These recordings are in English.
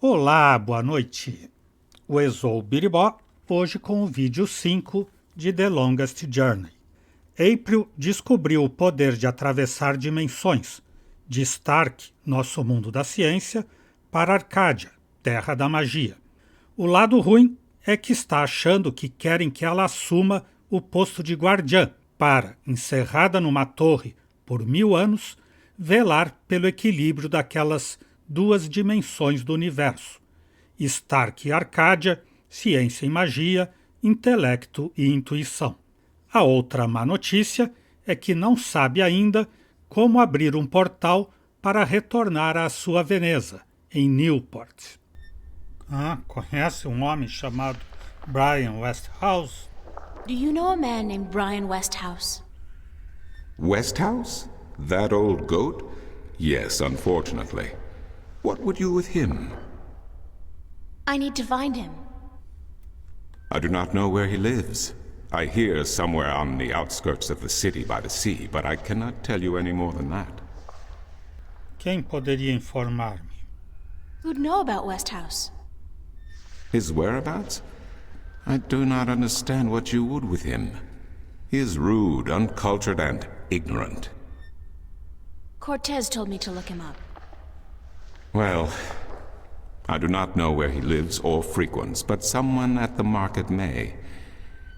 Olá, boa noite. O Exou Biribó, hoje com o vídeo 5 de The Longest Journey. April descobriu o poder de atravessar dimensões, de Stark, nosso mundo da ciência, para Arcádia, terra da magia. O lado ruim é que está achando que querem que ela assuma o posto de guardiã para, encerrada numa torre por 1000 anos, velar pelo equilíbrio daquelas duas dimensões do universo. Stark e Arcádia, ciência e magia, intelecto e intuição. A outra má notícia é que não sabe ainda como abrir um portal para retornar à sua Veneza, em Newport. Conhece um homem chamado Brian Westhouse? Do you know a man named Brian Westhouse? Westhouse? That old goat? Yes, unfortunately. What would you with him? I need to find him. I do not know where he lives. I hear somewhere on the outskirts of the city by the sea, but I cannot tell you any more than that. Quem poderia informar-me? Who'd know about Westhouse? His whereabouts? I do not understand what you would with him. He is rude, uncultured, and ignorant. Cortez told me to look him up. Well, I do not know where he lives or frequents, but someone at the market may.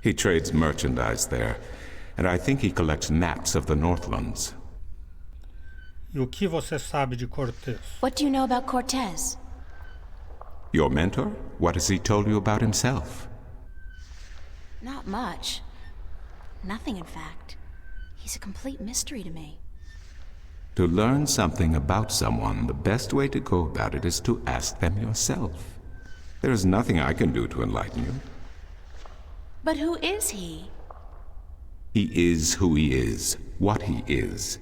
He trades merchandise there, and I think he collects maps of the Northlands. E o que você sabe de Cortez? What do you know about Cortez? Your mentor? What has he told you about himself? Not much. Nothing, in fact. He's a complete mystery to me. To learn something about someone, the best way to go about it is to ask them yourself. There is nothing I can do to enlighten you. But who is he? He is who he is, what he is.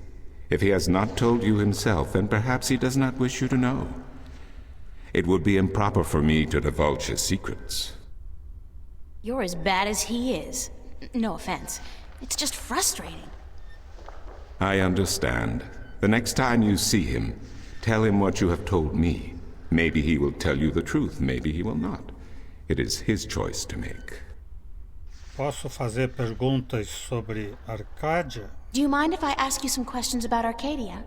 If he has not told you himself, then perhaps he does not wish you to know. It would be improper for me to divulge his secrets. You're as bad as he is. No offense. It's just frustrating. I understand. The next time you see him, tell him what you have told me. Maybe he will tell you the truth, maybe he will not. It is his choice to make. Posso fazer perguntas sobre Arcádia? Do you mind if I ask you some questions about Arcadia?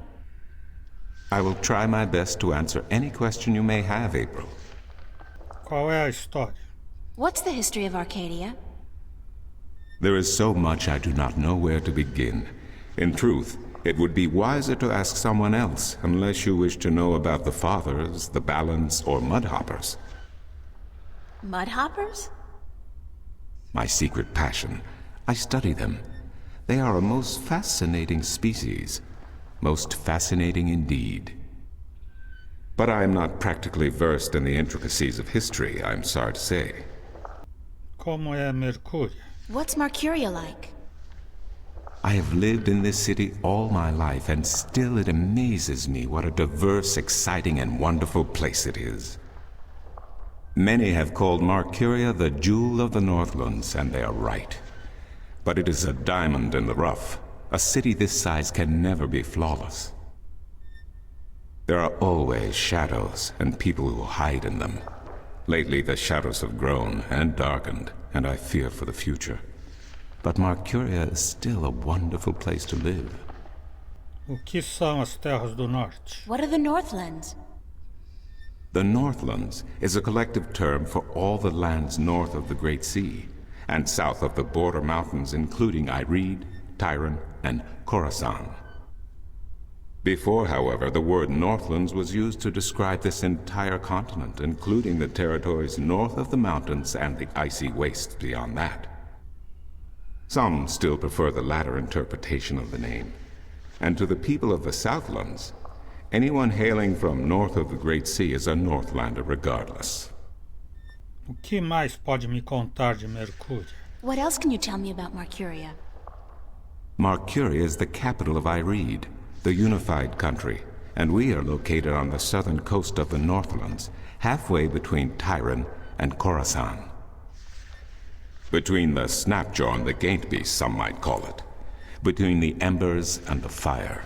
I will try my best to answer any question you may have, April. Qual é a história? What's the history of Arcadia? There is so much I do not know where to begin. In truth, it would be wiser to ask someone else, unless you wish to know about the Fathers, the Balance, or Mudhoppers. Mudhoppers? My secret passion. I study them. They are a most fascinating species. Most fascinating indeed. But I am not practically versed in the intricacies of history, I'm sorry to say. Como é Mercúria? What's Mercuria like? I have lived in this city all my life, and still it amazes me what a diverse, exciting, and wonderful place it is. Many have called Mercuria the jewel of the Northlands, and they are right. But it is a diamond in the rough. A city this size can never be flawless. There are always shadows and people who hide in them. Lately the shadows have grown and darkened, and I fear for the future. But Mercuria is still a wonderful place to live. O que são as Terras do Norte? What are the Northlands? The Northlands is a collective term for all the lands north of the Great Sea, and south of the border mountains including Ireed, Tyran, and Khorasan. Before, however, the word Northlands was used to describe this entire continent, including the territories north of the mountains and the icy wastes beyond that. Some still prefer the latter interpretation of the name, and to the people of the Southlands, anyone hailing from north of the Great Sea is a Northlander regardless. O que mais pode me contar de Mercúria? What else can you tell me about Mercuria? Mercuria is the capital of Ireed, the unified country, and we are located on the southern coast of the Northlands, halfway between Tyran and Khorasan. Between the snapjaw and the gaintbeast, some might call it. Between the embers and the fire.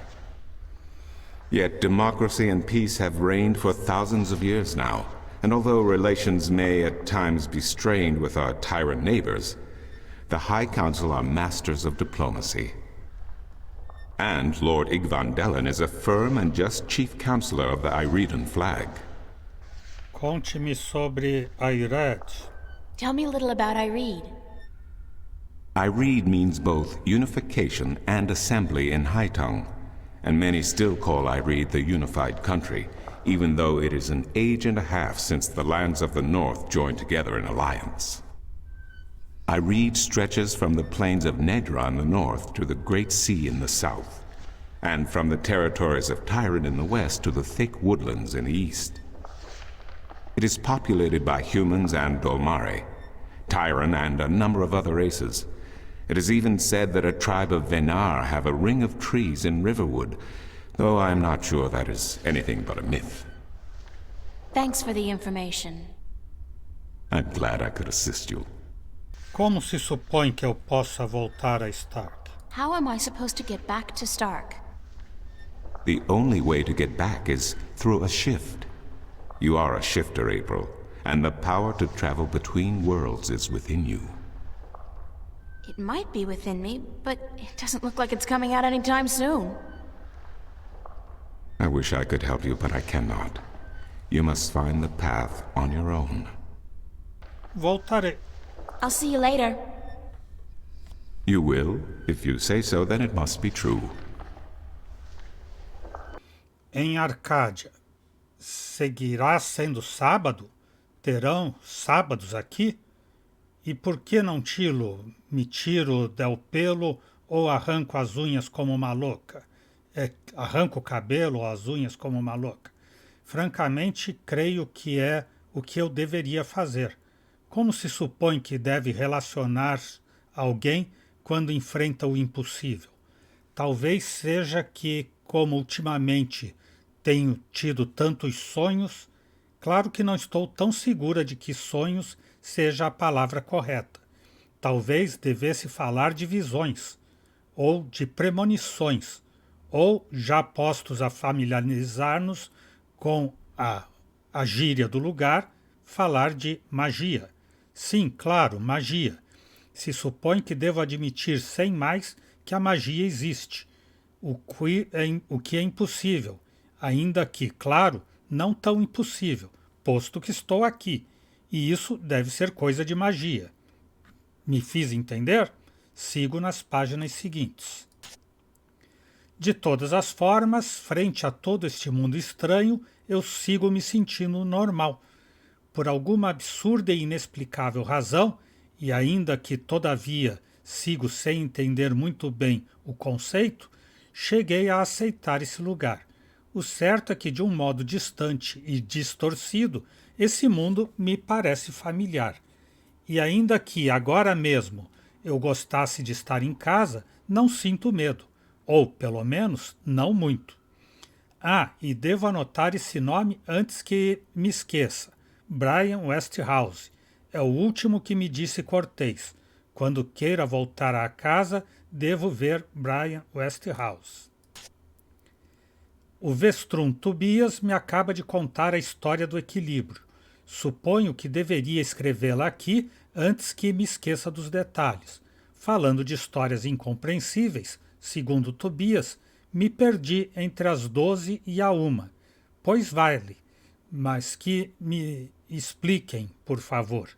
Yet democracy and peace have reigned for thousands of years now, and although relations may at times be strained with our tyrant neighbors, the High Council are masters of diplomacy. And Lord Igvandellan is a firm and just chief counselor of the Iridan flag. Conte-me sobre Ired. Tell me a little about Ireed. Ireed means both unification and assembly in High Tongue, and many still call Ireed the unified country, even though it is an age and a half since the lands of the north joined together in alliance. Ireed stretches from the plains of Nedra in the north to the Great Sea in the south, and from the territories of Tyrant in the west to the thick woodlands in the east. It is populated by humans and Dolmare, Tyrant and a number of other races. It is even said that a tribe of Venar have a ring of trees in Riverwood, though I am not sure that is anything but a myth. Thanks for the information. I'm glad I could assist you. Como se supõe que eu possa voltar a Stark? How am I supposed to get back to Stark? The only way to get back is through a shift. You are a shifter, April, and the power to travel between worlds is within you. It might be within me, but it doesn't look like it's coming out anytime soon. I wish I could help you, but I cannot. You must find the path on your own. Voltarei. I'll see you later. You will? If you say so, then it must be true. Em Arcádia, seguirá sendo sábado? Terão sábados aqui? E por que não me tiro del pelo ou arranco as unhas como uma louca? Arranco o cabelo ou as unhas como uma louca? Francamente, creio que é o que eu deveria fazer. Como se supõe que deve relacionar alguém quando enfrenta o impossível? Talvez seja que, como ultimamente tenho tido tantos sonhos, claro que não estou tão segura de que sonhos seja a palavra correta. Talvez devesse falar de visões, ou de premonições, ou, já postos a familiarizar-nos com a gíria do lugar, falar de magia. Sim, claro, magia. Se supõe que devo admitir sem mais que a magia existe, o que é impossível, ainda que, claro, não tão impossível, posto que estou aqui, e isso deve ser coisa de magia. Me fiz entender? Sigo nas páginas seguintes. De todas as formas, frente a todo este mundo estranho, eu sigo me sentindo normal. Por alguma absurda e inexplicável razão, e ainda que todavia sigo sem entender muito bem o conceito, cheguei a aceitar esse lugar. O certo é que, de um modo distante e distorcido, esse mundo me parece familiar. E ainda que, agora mesmo, eu gostasse de estar em casa, não sinto medo. Ou, pelo menos, não muito. Ah, e devo anotar esse nome antes que me esqueça. Brian Westhouse. É o último que me disse Cortês. Quando queira voltar à casa, devo ver Brian Westhouse. O Vestrum Tobias me acaba de contar a história do equilíbrio. Suponho que deveria escrevê-la aqui antes que me esqueça dos detalhes. Falando de histórias incompreensíveis, segundo Tobias, me perdi entre as 12 e a 1. Pois vale, mas que me expliquem, por favor.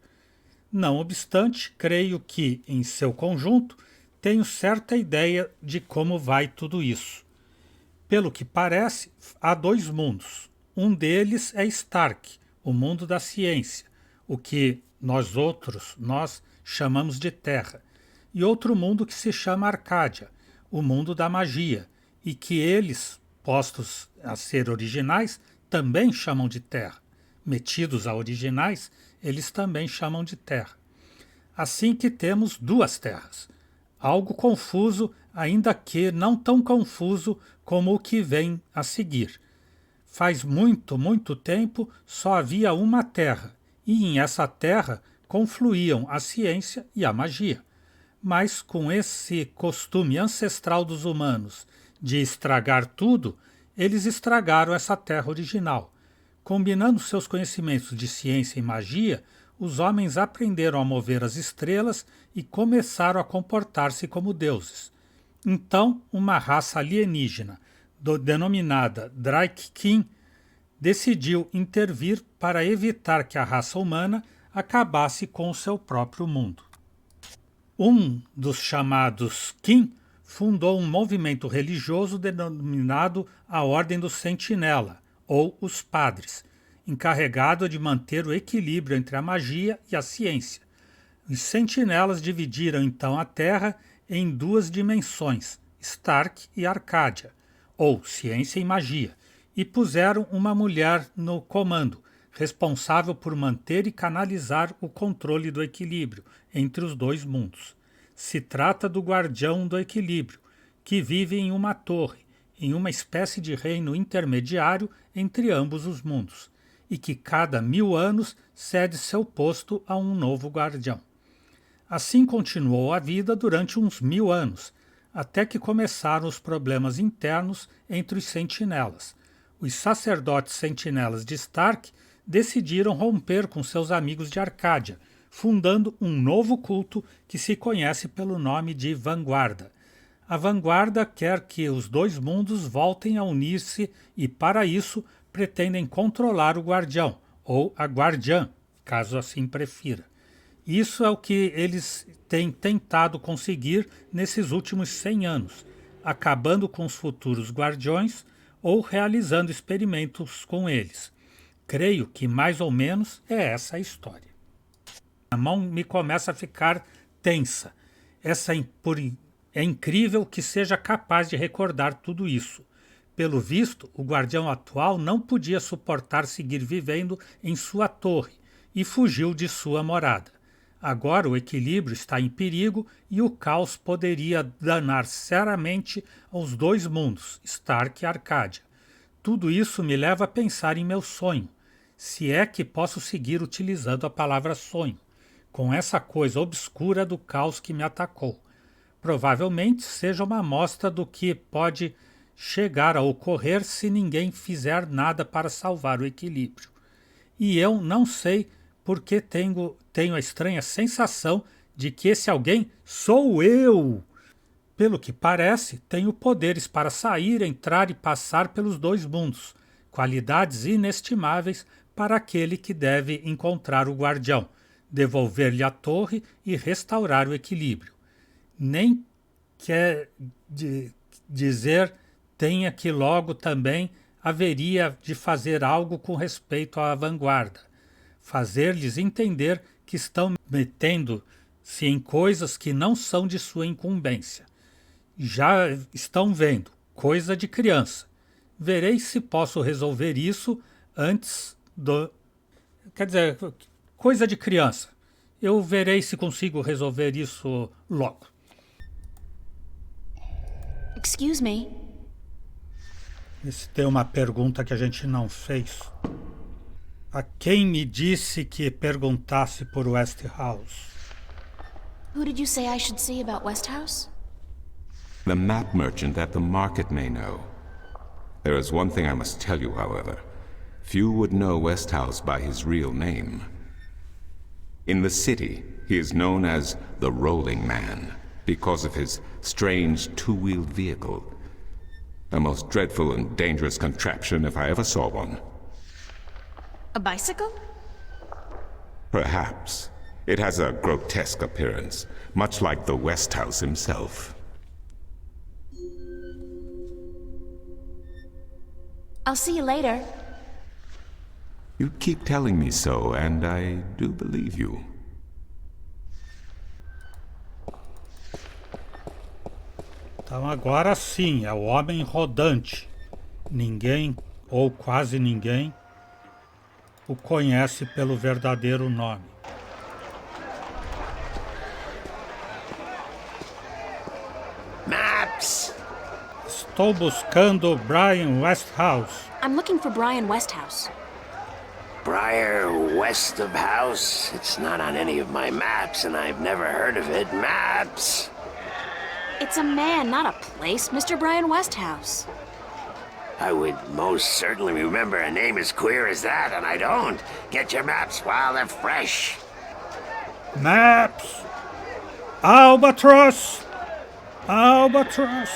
Não obstante, creio que, em seu conjunto, tenho certa ideia de como vai tudo isso. Pelo que parece, há 2 mundos. Um deles é Stark, o mundo da ciência, o que nós chamamos de Terra, e outro mundo que se chama Arcádia, o mundo da magia, e que eles, postos a ser originais, também chamam de Terra. Metidos a originais, eles também chamam de Terra. Assim que temos 2 terras. Algo confuso, ainda que não tão confuso como o que vem a seguir. Faz muito, muito tempo só havia uma terra, e em essa terra confluíam a ciência e a magia. Mas com esse costume ancestral dos humanos de estragar tudo, eles estragaram essa terra original. Combinando seus conhecimentos de ciência e magia, os homens aprenderam a mover as estrelas e começaram a comportar-se como deuses. Então, uma raça alienígena, denominada Draikin, decidiu intervir para evitar que a raça humana acabasse com o seu próprio mundo. Um dos chamados Kin fundou um movimento religioso denominado a Ordem do Sentinela, ou os Padres, encarregado de manter o equilíbrio entre a magia e a ciência. Os sentinelas dividiram então a Terra em duas dimensões, Stark e Arcádia, ou ciência e magia, e puseram uma mulher no comando, responsável por manter e canalizar o controle do equilíbrio entre os dois mundos. Se trata do Guardião do Equilíbrio, que vive em uma torre, em uma espécie de reino intermediário entre ambos os mundos, e que cada 1000 anos cede seu posto a um novo guardião. Assim continuou a vida durante uns 1000 anos, até que começaram os problemas internos entre os sentinelas. Os sacerdotes sentinelas de Stark decidiram romper com seus amigos de Arcádia, fundando um novo culto que se conhece pelo nome de Vanguarda. A Vanguarda quer que os dois mundos voltem a unir-se e, para isso, pretendem controlar o Guardião, ou a Guardiã, caso assim prefira. Isso é o que eles têm tentado conseguir nesses últimos 100 anos, acabando com os futuros Guardiões ou realizando experimentos com eles. Creio que mais ou menos é essa a história. A mão me começa a ficar tensa. É incrível que seja capaz de recordar tudo isso. Pelo visto, o guardião atual não podia suportar seguir vivendo em sua torre e fugiu de sua morada. Agora o equilíbrio está em perigo e o caos poderia danar seriamente aos dois mundos, Stark e Arcádia. Tudo isso me leva a pensar em meu sonho, se é que posso seguir utilizando a palavra sonho, com essa coisa obscura do caos que me atacou. Provavelmente seja uma amostra do que pode chegar a ocorrer se ninguém fizer nada para salvar o equilíbrio. E eu não sei porque tenho a estranha sensação de que esse alguém sou eu. Pelo que parece, tenho poderes para sair, entrar e passar pelos dois mundos, qualidades inestimáveis para aquele que deve encontrar o guardião, devolver-lhe a torre e restaurar o equilíbrio. Nem quer dizer tenha que logo também haveria de fazer algo com respeito à vanguarda, fazer-lhes entender que estão metendo-se em coisas que não são de sua incumbência. Já estão vendo, coisa de criança. Verei se posso resolver isso antes do... Quer dizer, coisa de criança. Eu verei se consigo resolver isso logo. Excuse me. Se tem uma pergunta que a gente não fez. A quem me disse que perguntasse por Westhouse? Who did you say I should see about Westhouse? The map merchant at the market may know. There is one thing I must tell you, however. Few would know Westhouse by his real name. In the city, he is known as the Rolling Man because of his strange two-wheeled vehicle. A most dreadful and dangerous contraption if I ever saw one. A bicycle? Perhaps. It has a grotesque appearance, much like the Westhouse himself. I'll see you later. You keep telling me so, and I do believe you. Então agora sim, é o homem rodante. Ninguém, ou quase ninguém, o conhece pelo verdadeiro nome. Maps! Estou buscando Brian Westhouse. I'm looking for Brian Westhouse. Briar west of house? It's not on any of my maps, and I've never heard of it. Maps! It's a man, not a place, Mr. Brian Westhouse. I would most certainly remember a name as queer as that, and I don't. Get your maps while they're fresh. Maps! Albatross! Albatross!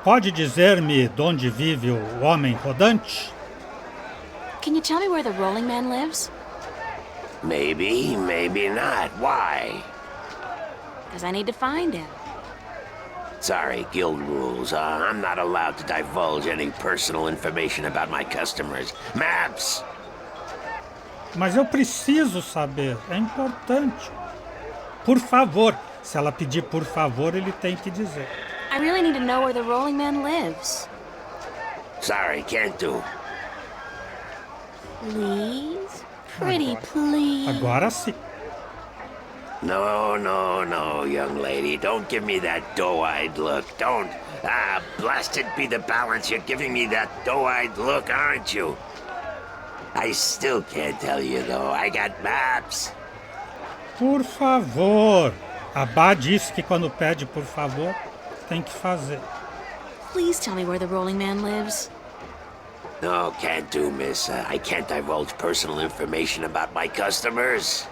Pode dizer-me de onde vive o homem rodante? Can you tell me where the Rolling Man lives? Maybe, maybe not. Why? Because I need to find him. Sorry, guild rules. I'm not allowed to divulge any personal information about my customers. Maps! Mas eu preciso saber, é importante. Por favor, se ela pedir por favor, ele tem que dizer. I really need to know where the Rolling Man lives. Sorry, can't do. Please? Pretty please. Agora sim. No, no, no, young lady. Don't give me that doe-eyed look. Don't. Blasted be the balance. You're giving me that doe-eyed look, aren't you? I still can't tell you, though. I got maps. Por favor. A Bá disse que quando pede por favor, tem que fazer. Please tell me where the Rolling Man lives. No, can't do, miss. I can't divulge personal information about my customers.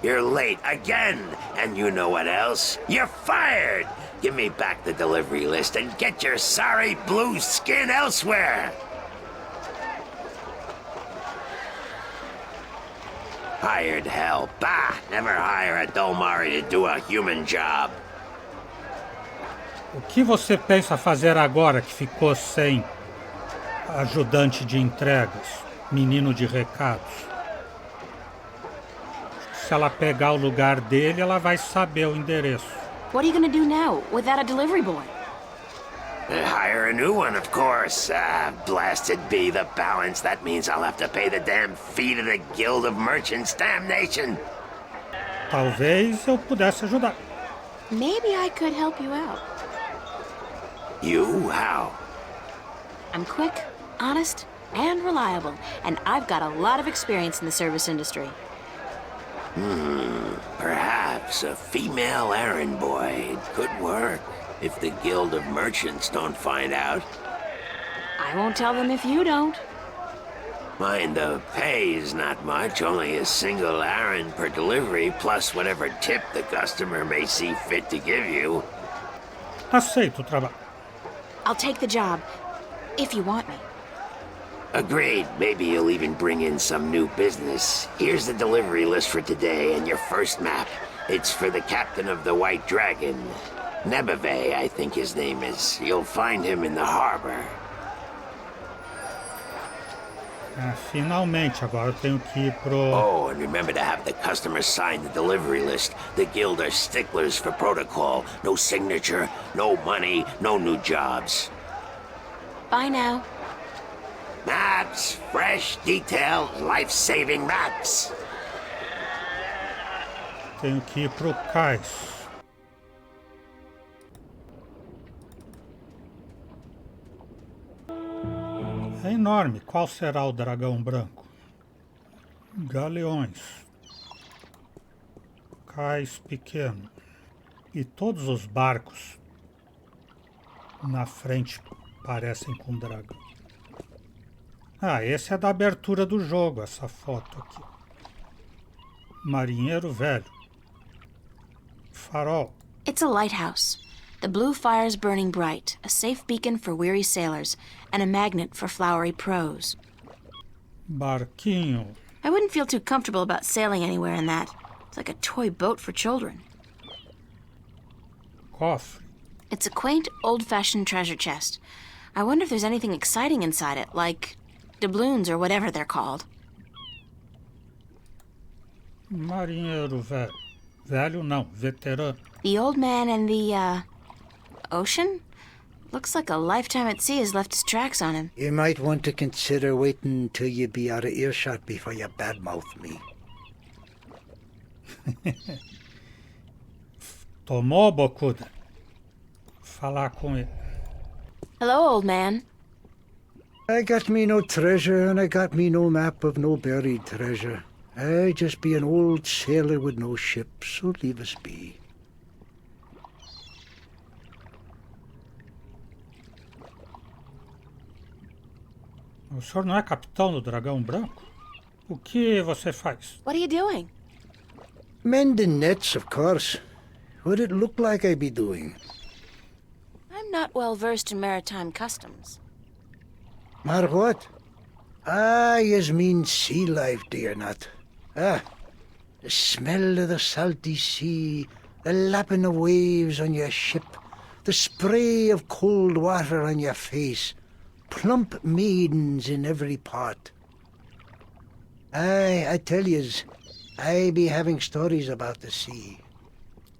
You're late again, and you know what else? You're fired! Give me back the delivery list and get your sorry blue skin elsewhere! Hired hell. Bah! Never hire a Domari to do a human job. O que você pensa fazer agora que ficou sem ajudante de entregas, menino de recados? Se ela pegar o lugar dele, ela vai saber o endereço. What are you gonna do now without a delivery boy? Hire a new one, of course. Blasted be the balance. That means I'll have to pay the damn fee to the Guild of Merchants. Damnation! Talvez eu pudesse ajudar. Maybe I could help you out. You? How? I'm quick, honest, and reliable, and I've got a lot of experience in the service industry. Perhaps a female errand boy could work if the Guild of Merchants don't find out. I won't tell them if you don't. Mind the pay is not much, only a single errand per delivery, plus whatever tip the customer may see fit to give you. Aceito o trabalho. I'll take the job, if you want me. Agreed. Maybe you'll even bring in some new business. Here's the delivery list for today and your first map. It's for the captain of the White Dragon. Nebeve, I think his name is. You'll find him in the harbor. Finalmente, agora eu tenho que ir pro... Oh, and remember to have the customer sign the delivery list. The guild are sticklers for protocol. No signature, no money, no new jobs. Bye now. Maps, fresh, detailed, life-saving maps. Tenho que ir pro cais. É enorme. Qual será o dragão branco? Galeões. Cais pequeno. E todos os barcos na frente parecem com dragão. Esse é da abertura do jogo, essa foto aqui. Marinheiro velho. Farol. It's a lighthouse. The blue fire's burning bright, a safe beacon for weary sailors, and a magnet for flowery prose. Barquinho. I wouldn't feel too comfortable about sailing anywhere in that. It's like a toy boat for children. Cofre. It's a quaint, old-fashioned treasure chest. I wonder if there's anything exciting inside it, like doubloons or whatever they're called. Marinheiro velho. Velho não, veterano. The old man and the, ocean? Looks like a lifetime at sea has left his tracks on him. You might want to consider waiting until you be out of earshot before you badmouth me. Tomou, bocuda? Falar com ele. Hello, old man. I got me no treasure, and I got me no map of no buried treasure. I just be an old sailor with no ship, so leave us be. O senhor não é capitão do Dragão Branco? O que você faz? What are you doing? Mending nets, of course. What it look like I be doing? I'm not well versed in maritime customs. Mar what? Ah, yous mean sea life, do you not? Ah, the smell of the salty sea, the lapping of waves on your ship, the spray of cold water on your face, plump maidens in every port. Aye, I tell yous, I be having stories about the sea.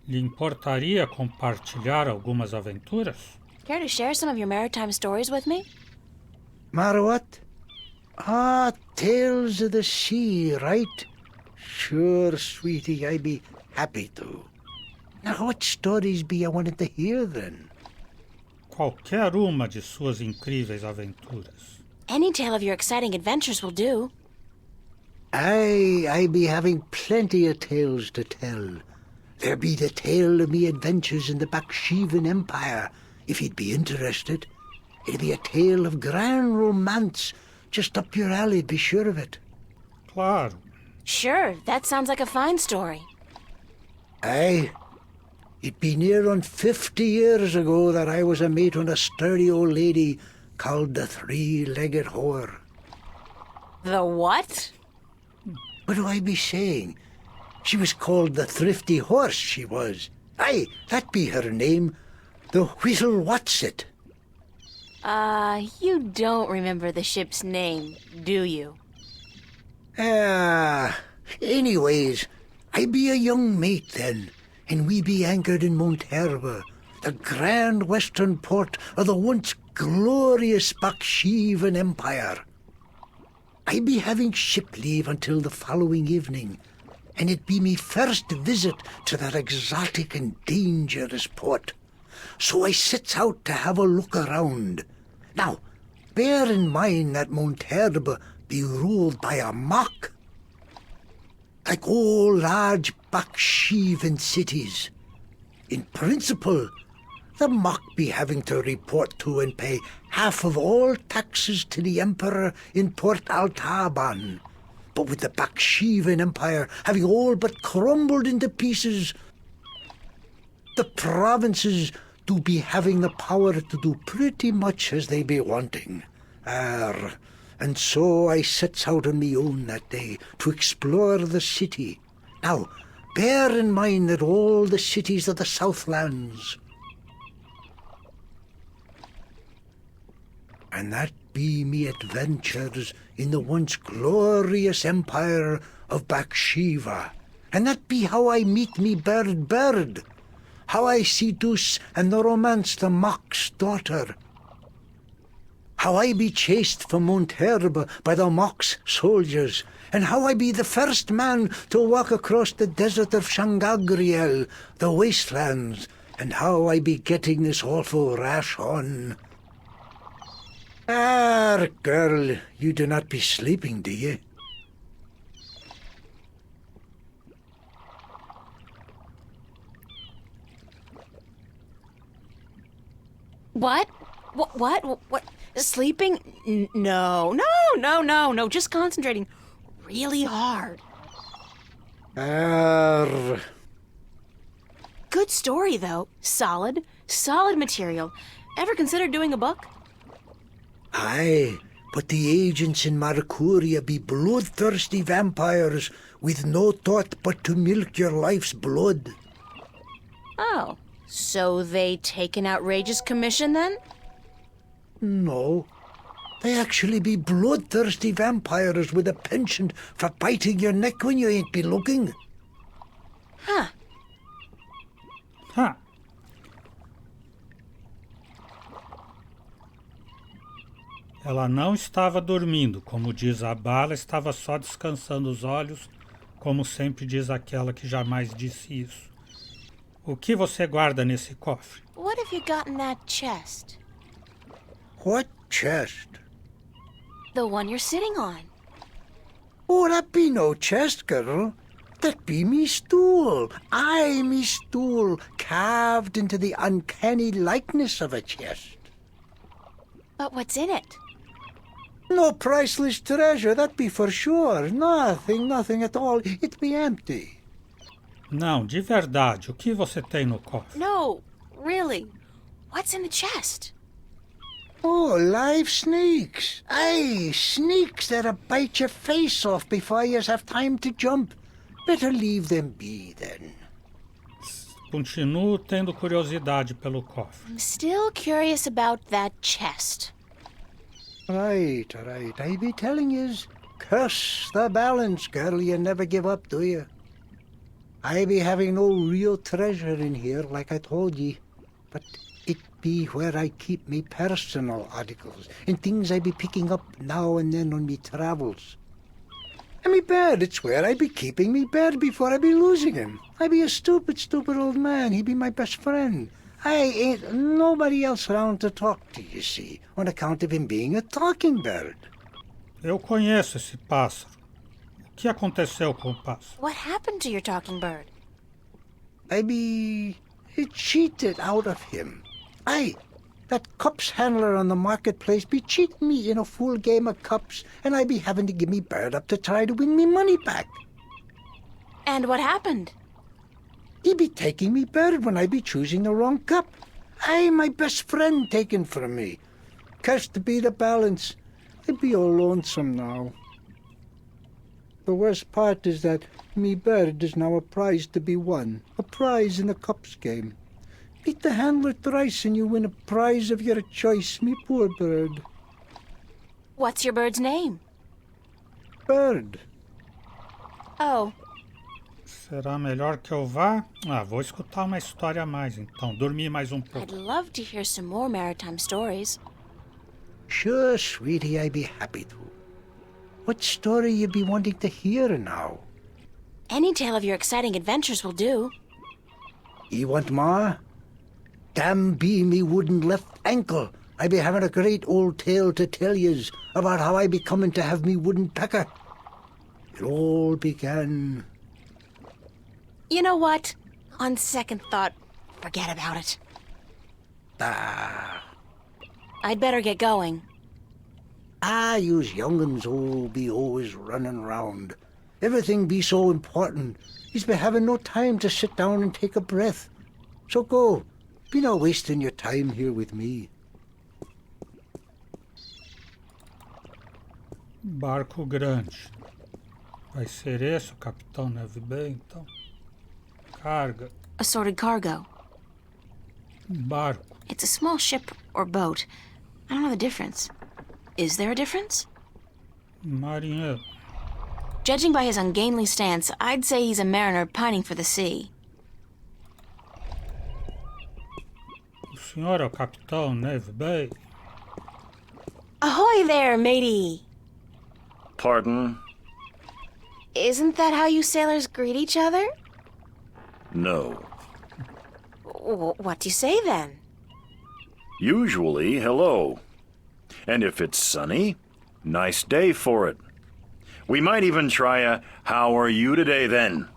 Lhe importaria compartilhar algumas aventuras? Care to share some of your maritime stories with me? Mar what? Ah, tales of the sea, right? Sure, sweetie, I be happy to. Now, what stories be you wanted to hear, then? Qualquer uma de suas incríveis aventuras. Any tale of your exciting adventures will do. Aye, I be having plenty of tales to tell. There be the tale of me adventures in the Baksheevan Empire, if you'd be interested. It'll be a tale of grand romance, just up your alley, be sure of it. Claro. Sure, that sounds like a fine story. Aye. It be near on 50 years ago that I was a mate on a sturdy old lady called the Three-Legged Whore. The what? What do I be saying? She was called the Thrifty Horse, she was. Aye, that be her name. The Whistle What's-It. You don't remember the ship's name, do you? Anyways, I be a young mate then, and we be anchored in Monterba, the grand western port of the once glorious Baksheevan Empire. I be having ship leave until the following evening, and it be me first visit to that exotic and dangerous port. So I sets out to have a look around. Now, bear in mind that Monterba be ruled by a mock. Like all large Baksheevan cities. In principle, the mock be having to report to and pay half of all taxes to the emperor in Port Altaban. But with the Baksheevan Empire having all but crumbled into pieces, the provinces do be having the power to do pretty much as they be wanting. And so I sets out on me own that day to explore the city. Now, bear in mind that all the cities of the Southlands, and that be me adventures in the once glorious empire of Bakshiva. And that be how I meet me bird, how I seduce and romance the mock's daughter, how I be chased from Monterba by the mock's soldiers, and how I be the first man to walk across the desert of Shangagriel, the wastelands, and how I be getting this awful rash on. Girl, you do not be sleeping, do you? What? What? Sleeping? No. Just concentrating really hard. Good story, though. Solid material. Ever considered doing a book? Aye, but the agents in Marcuria be bloodthirsty vampires with no thought but to milk your life's blood. Oh, so they take an outrageous commission, then? No. They actually be bloodthirsty vampires with a penchant for biting your neck when you ain't be looking. Huh. Ela não estava dormindo, como diz a bala, estava só descansando os olhos, como sempre diz aquela que jamais disse isso. O que você guarda nesse cofre? What have you got in that chest? What chest? The one you're sitting on. Oh, that be no chest, girl. That be me stool. Aye, me stool, carved into the uncanny likeness of a chest. But what's in it? No priceless treasure, that be for sure. Nothing at all. It be empty. Não, de verdade, o que você tem no cofre? No, really. What's in the chest? Oh, live snakes. Aye, snakes that'll bite your face off before you have time to jump. Better leave them be, then. Continuo tendo curiosidade pelo cofre. I'm still curious about that chest. Right. I be telling yous, curse the balance, girl. You never give up, do you? I be having no real treasure in here, like I told ye. But it be where I keep me personal articles and things I be picking up now and then on me travels. And me bed, it's where I be keeping me bed before I be losing him. I be a stupid old man. He be my best friend. I ain't nobody else around to talk to, you see, on account of him being a talking bird. Eu conheço esse pássaro. O que aconteceu com o pássaro? What happened to your talking bird? I be cheated out of him. Aye, that cups handler on the marketplace be cheating me in a full game of cups, and I be having to give me bird up to try to win me money back. And what happened? He be taking me bird when I be choosing the wrong cup. Aye, my best friend taken from me. Cursed be the balance. I be all lonesome now. The worst part is that me bird is now a prize to be won. A prize in the cups game. Beat the handler thrice and you win a prize of your choice, me poor bird. What's your bird's name? Bird. Oh, Será melhor que eu vá? Vou escutar uma história a mais, então. Dormir mais um I'd pouco. love to hear some more maritime stories. Sure, sweetie, I be happy to. What story you be wanting to hear now? Any tale of your exciting adventures will do. You want more? Damn be me wooden left ankle. I be having a great old tale to tell yous about how I be coming to have me wooden pecker. It all began... You know what? On second thought, forget about it. Ah, I'd better get going. yous young'uns all be always running round. Everything be so important. Yous be having no time to sit down and take a breath. So go. Be not wasting your time here with me. Barco grande. Vai ser esse o Capitão Neve Bay, então? Carga. Assorted cargo. Barco. It's a small ship or boat. I don't know the difference. Is there a difference? Marinheiro. Judging by his ungainly stance, I'd say he's a mariner pining for the sea. O senhor é o Capitão Neve Bay? Ahoy there, matey! Pardon? Isn't that how you sailors greet each other? No. What do you say then? Usually, hello. And if it's sunny, nice day for it. We might even try a how are you today then,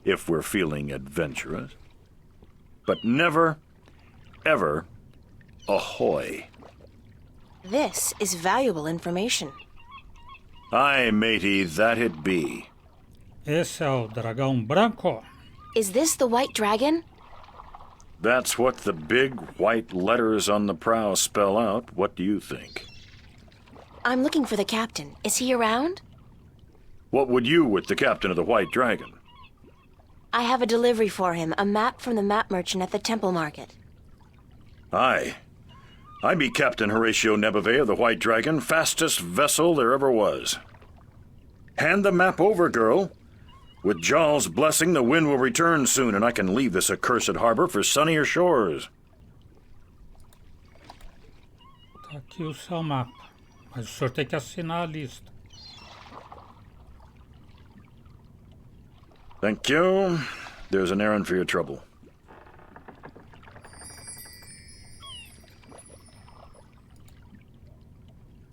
if we're feeling adventurous. But never, ever, ahoy. This is valuable information. Aye, matey, that it be. Esse é o dragão branco? Is this the White Dragon? That's what the big white letters on the prow spell out. What do you think? I'm looking for the captain. Is he around? What would you with the captain of the White Dragon? I have a delivery for him, a map from the map merchant at the Temple Market. Aye. I be Captain Horatio Nebeve of the White Dragon, fastest vessel there ever was. Hand the map over, girl. With Jarl's blessing, the wind will return soon, and I can leave this accursed harbor for sunnier shores. Tá aqui o seu mapa. Mas o senhor tem que assinar a lista. Thank you. There's an errand for your trouble.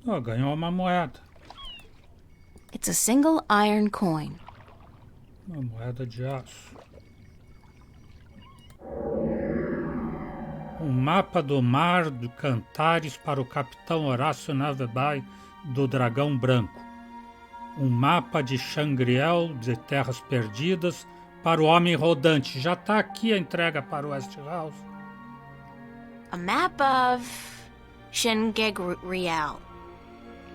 Ganhou uma moeda. It's It's a single iron coin. Uma moeda de aço. Um mapa do mar de Cantares para o capitão Horácio Navebai do Dragão Branco. Um mapa de Xangriel de Terras Perdidas para o Homem Rodante. Já está aqui a entrega para o Westhouse. A map of Changangriel.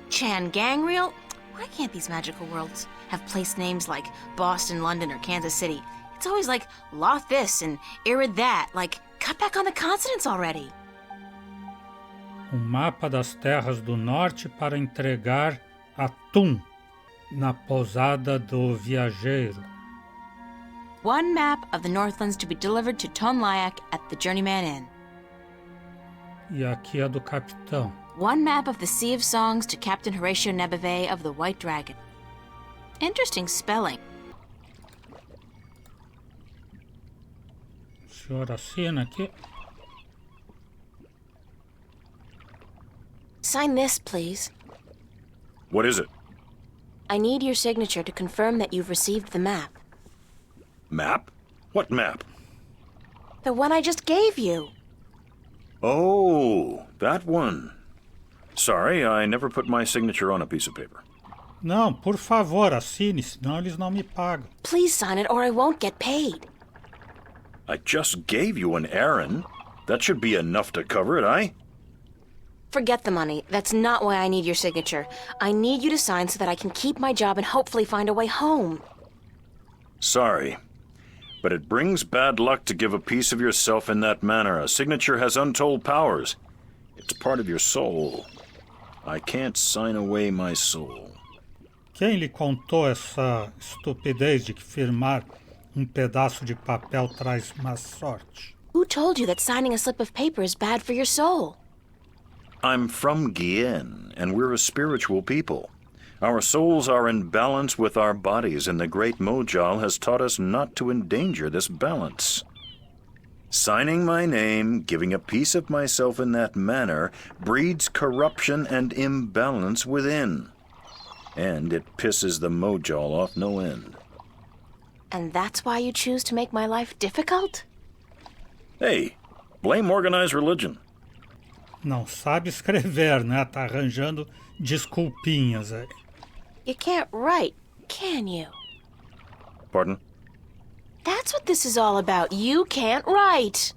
Changangriel? Why can't these magical worlds have place names like Boston, London, or Kansas City? It's always like Loth this and Irid that. Like, cut back on the consonants already. Mapa das Terras do Norte para entregar a Tum na Pousada do Viajeiro. One map of the Northlands to be delivered to Tonlyak at the Journeyman Inn. E aqui a do capitão. One map of the Sea of Songs to Captain Horatio Nebeve of the White Dragon. Interesting spelling. O senhor assina aqui. Sign this, please. What is it? I need your signature to confirm that you've received the map. Map? What map? The one I just gave you. Oh, that one. Sorry, I never put my signature on a piece of paper. Não, por favor, assine, senão eles não me pagam. Please sign it or I won't get paid. I just gave you an errand. That should be enough to cover it, eh? Forget the money. That's not why I need your signature. I need you to sign so that I can keep my job and hopefully find a way home. Sorry, but it brings bad luck to give a piece of yourself in that manner. A signature has untold powers. It's part of your soul. I can't sign away my soul. Quem lhe contou essa estupidez de que firmar pedaço de papel traz má sorte? Who told you that signing a slip of paper is bad for your soul? I'm from Gien, and we're a spiritual people. Our souls are in balance with our bodies, and the great Mojal has taught us not to endanger this balance. Signing my name, giving a piece of myself in that manner, breeds corruption and imbalance within. And it pisses the Mojal off no end. And that's why you choose to make my life difficult? Hey, blame organized religion. Não sabe escrever, né? Tá arranjando desculpinhas aí. You can't write, can you? Pardon? That's what this is all about. You can't write.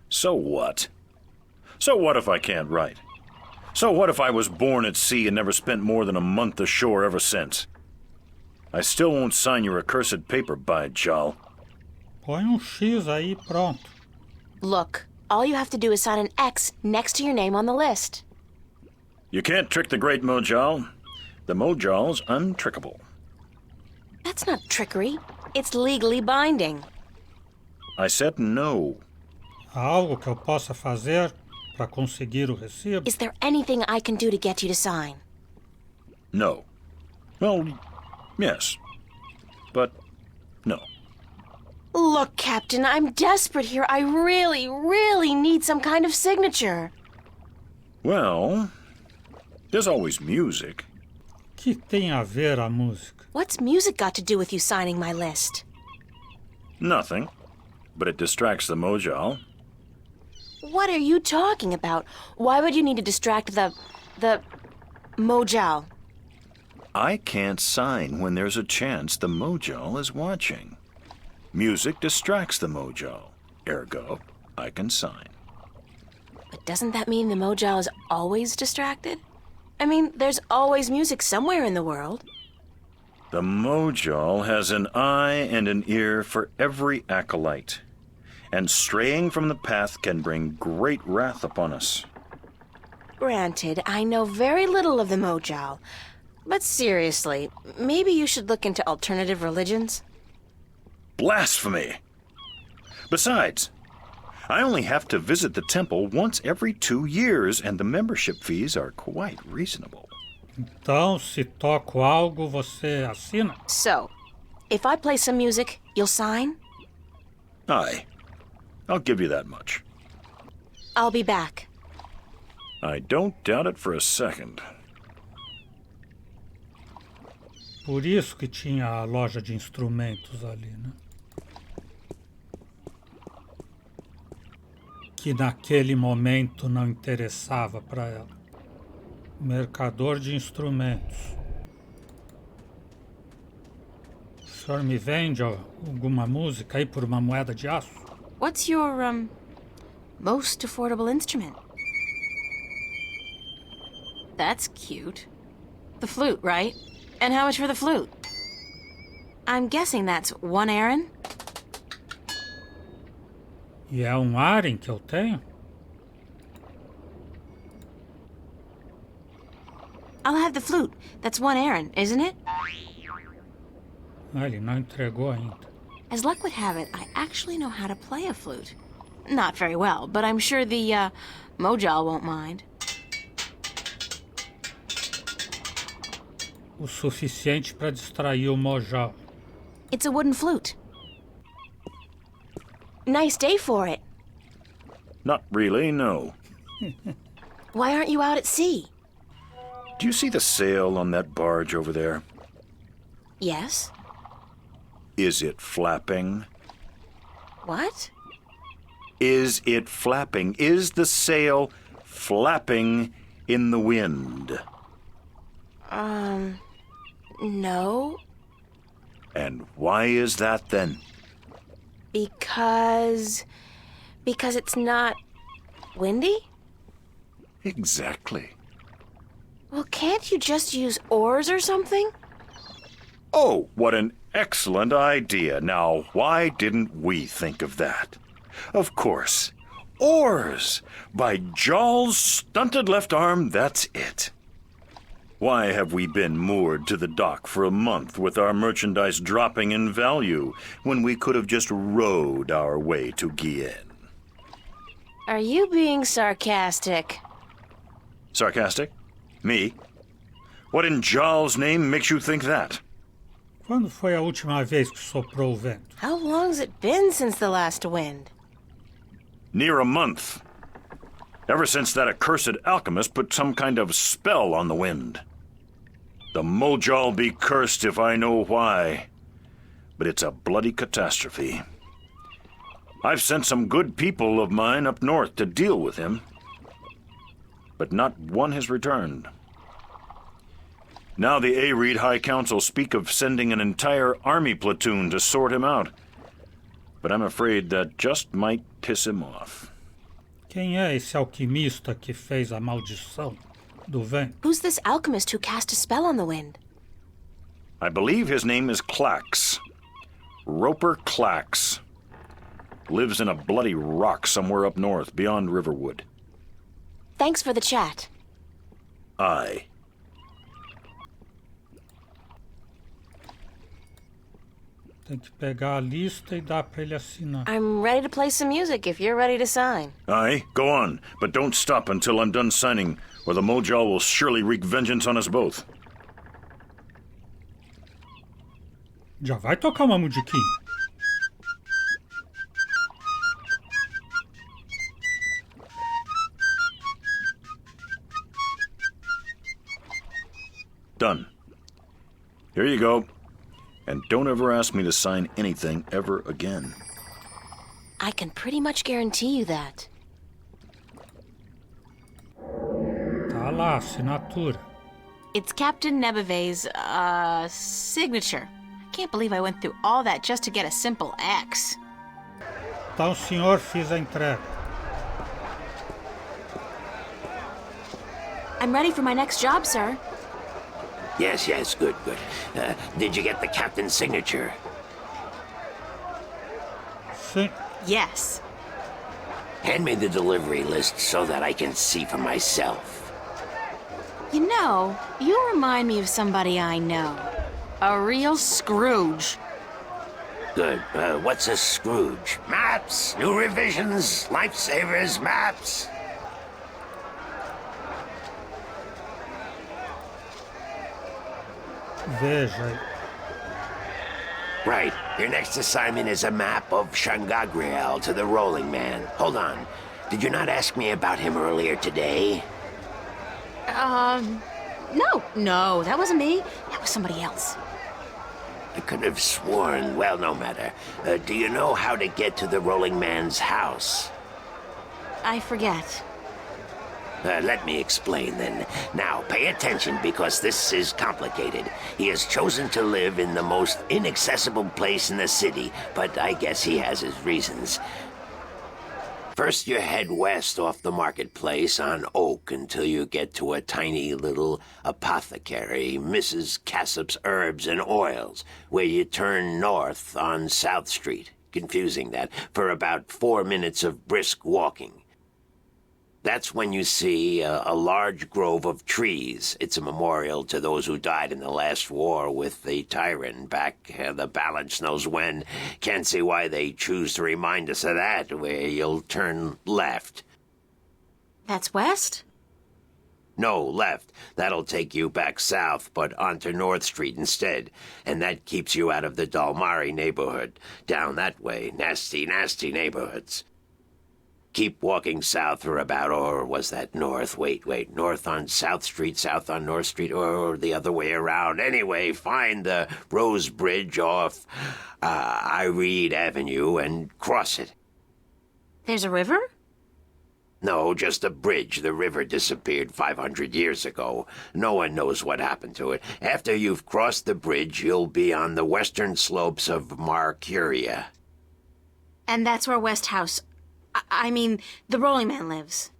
So what? So what if I can't write? So what if I was born at sea and never spent more than a month ashore ever since? I still won't sign your accursed paper, by Jal. Põe X aí, pronto. Look, all you have to do is sign an X next to your name on the list. You can't trick the great Mojal. The Mojal's untrickable. That's not trickery. It's legally binding. I said no. Há algo que eu possa fazer para conseguir o recibo? Is there anything I can do to get you to sign? No. Well, yes. But no. Look, Captain, I'm desperate here. I really, really need some kind of signature. Well, there's always music. Que tem a ver a música? What's music got to do with you signing my list? Nothing. But it distracts the Mojal. What are you talking about? Why would you need to distract the Mojal? I can't sign when there's a chance the Mojal is watching. Music distracts the Mojal. Ergo, I can sign. But doesn't that mean the Mojal is always distracted? I mean, there's always music somewhere in the world. The Mojal has an eye and an ear for every acolyte, and straying from the path can bring great wrath upon us. Granted, I know very little of the Mojal, but seriously, maybe you should look into alternative religions? Blasphemy! Besides, I only have to visit the temple once every 2 years, and the membership fees are quite reasonable. Então, se toco algo, você assina? So, if I play some music, you'll sign? Aye. I'll give you that much. I'll be back. I don't doubt it for a second. Por isso que tinha a loja de instrumentos ali, né? Que naquele momento não interessava para ela. Mercador de instrumentos. O senhor me vende alguma música aí por uma moeda de aço? What's your, most affordable instrument? That's cute. The flute, right? And how much for the flute? I'm guessing that's 1 Aaron? E é um Aren que eu tenho? I'll have the flute. That's 1 Aaron, isn't it? Ah, ele não entregou ainda. As luck would have it, I actually know how to play a flute. Not very well, but I'm sure the, Mojal won't mind. O suficiente para distrair o Mojal. It's a wooden flute. Nice day for it. Not really, no. Why aren't you out at sea? Do you see the sail on that barge over there? Yes. Is it flapping? What? Is it flapping? Is the sail flapping in the wind? No. And why is that then? Because it's not windy? Exactly. Well, can't you just use oars or something? Oh, what an excellent idea. Now, why didn't we think of that? Of course. Oars! By Jawl's stunted left arm, that's it. Why have we been moored to the dock for a month with our merchandise dropping in value when we could have just rowed our way to Guienne? Are you being sarcastic? Sarcastic? Me? What in Jawl's name makes you think that? Quando foi a última vez que soprou o vento? How long's it been since the last wind? Near a month. Ever since that accursed alchemist put some kind of spell on the wind. The Mojal be cursed if I know why. But it's a bloody catastrophe. I've sent some good people of mine up north to deal with him. But not one has returned. Now the Areed High Council speak of sending an entire army platoon to sort him out. But I'm afraid that just might piss him off. Quem é esse alquimista que fez a maldição do vento? Who's this alchemist who cast a spell on the wind? I believe his name is Clax. Roper Clax. Lives in a bloody rock somewhere up north, beyond Riverwood. Thanks for the chat. Aye. Tem que pegar a lista e dar para ele assinar. I'm ready to play some music if you're ready to sign. Aye, go on, but don't stop until I'm done signing, or the Mojal will surely wreak vengeance on us both. Já vai tocar uma musiquinha. Done. Here you go. And don't ever ask me to sign anything ever again. I can pretty much guarantee you that. Tá lá, a assinatura. It's Captain Nebeve's, signature. I can't believe I went through all that just to get a simple X. Então o senhor fez a entrega. I'm ready for my next job, sir. Yes, good. Did you get the captain's signature? Sim. Yes. Hand me the delivery list so that I can see for myself. You know, you remind me of somebody I know. A real Scrooge. Good. What's a Scrooge? Maps, new revisions, lifesavers, maps. Veja aí. Right. Your next assignment is a map of Shangagriel to the Rolling Man. Hold on. Did you not ask me about him earlier today? No, that wasn't me. That was somebody else. I could have sworn, well, no matter. Do you know how to get to the Rolling Man's house? I forget. Let me explain then. Now, pay attention because this is complicated. He has chosen to live in the most inaccessible place in the city, but I guess he has his reasons. First, you head west off the marketplace on Oak until you get to a tiny little apothecary, Mrs. Cassop's Herbs and Oils, where you turn north on South Street. Confusing that, for about 4 minutes of brisk walking. That's when you see a large grove of trees. It's a memorial to those who died in the last war with the Tyrant back the balance knows when. Can't see why they choose to remind us of that, where you'll turn left. That's west? No, left. That'll take you back south, but onto North Street instead. And that keeps you out of the Dalmari neighborhood. Down that way, nasty, nasty neighborhoods. Keep walking south for about, or was that north? Wait, north on South Street, south on North Street, or the other way around. Anyway, find the Rose Bridge off Ireed Avenue and cross it. There's a river? No, just a bridge. The river disappeared 500 years ago. No one knows what happened to it. After you've crossed the bridge, you'll be on the western slopes of Marcuria. And that's where West House... I mean, the Rolling Man lives.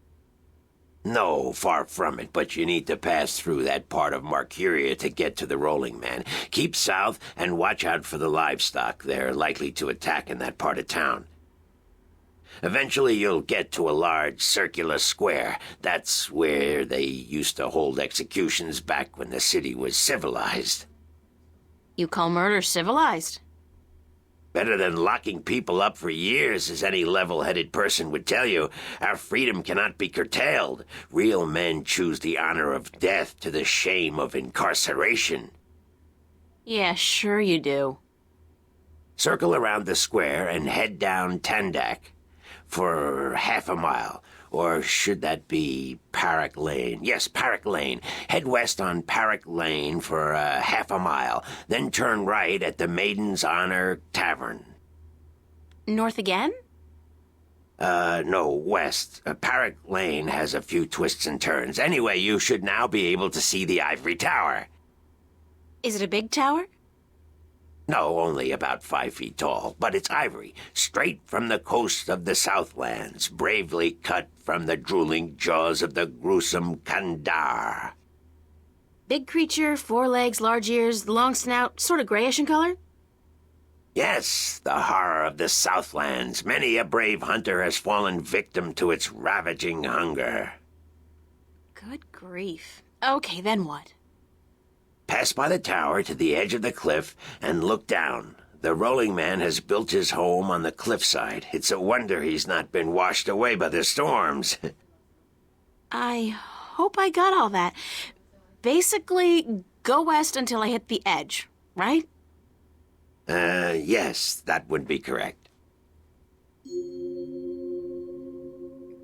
No, far from it, but you need to pass through that part of Marcuria to get to the Rolling Man. Keep south and watch out for the livestock. They're likely to attack in that part of town. Eventually you'll get to a large circular square. That's where they used to hold executions back when the city was civilized. You call murder civilized? Better than locking people up for years, as any level-headed person would tell you. Our freedom cannot be curtailed. Real men choose the honor of death to the shame of incarceration. Yeah, sure you do. Circle around the square and head down Tandak for half a mile. Or should that be Parrock Lane? Yes, Parrock Lane. Head west on Parrock Lane for half a mile. Then turn right at the Maiden's Honor Tavern. North again? No, west. Parrock Lane has a few twists and turns. Anyway, you should now be able to see the Ivory Tower. Is it a big tower? No, only about 5 feet tall, but it's ivory, straight from the coast of the Southlands, bravely cut from the drooling jaws of the gruesome Kandar. Big creature, 4 legs, large ears, long snout, sort of grayish in color? Yes, the horror of the Southlands. Many a brave hunter has fallen victim to its ravaging hunger. Good grief. Okay, then what? Pass by the tower to the edge of the cliff and look down. The Rolling Man has built his home on the cliffside. It's a wonder he's not been washed away by the storms. I hope I got all that. Basically, go west until I hit the edge, right? Yes, that would be correct.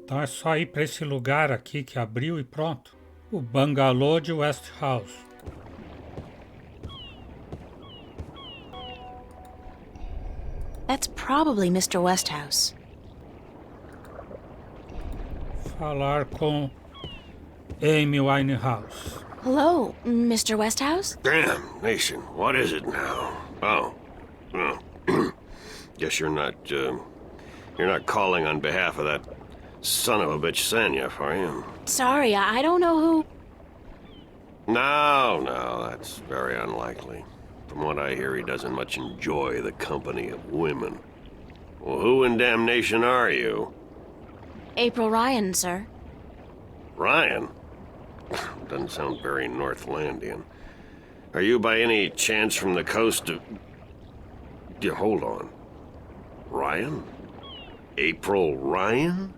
Então é só ir para esse lugar aqui que abriu e pronto. O bangalô de West House. That's probably Mr. Westhouse. Falar com Amy Winehouse. Hello, Mr. Westhouse? Damn, Nation, what is it now? Oh, guess you're not calling on behalf of that son of a bitch Sanyef, are you? Sorry, I don't know who... No, that's very unlikely. From what I hear, he doesn't much enjoy the company of women. Well, who in damnation are you? April Ryan, sir. Ryan? Doesn't sound very Northlandian. Are you by any chance from the coast of... Hold on. Ryan? April Ryan?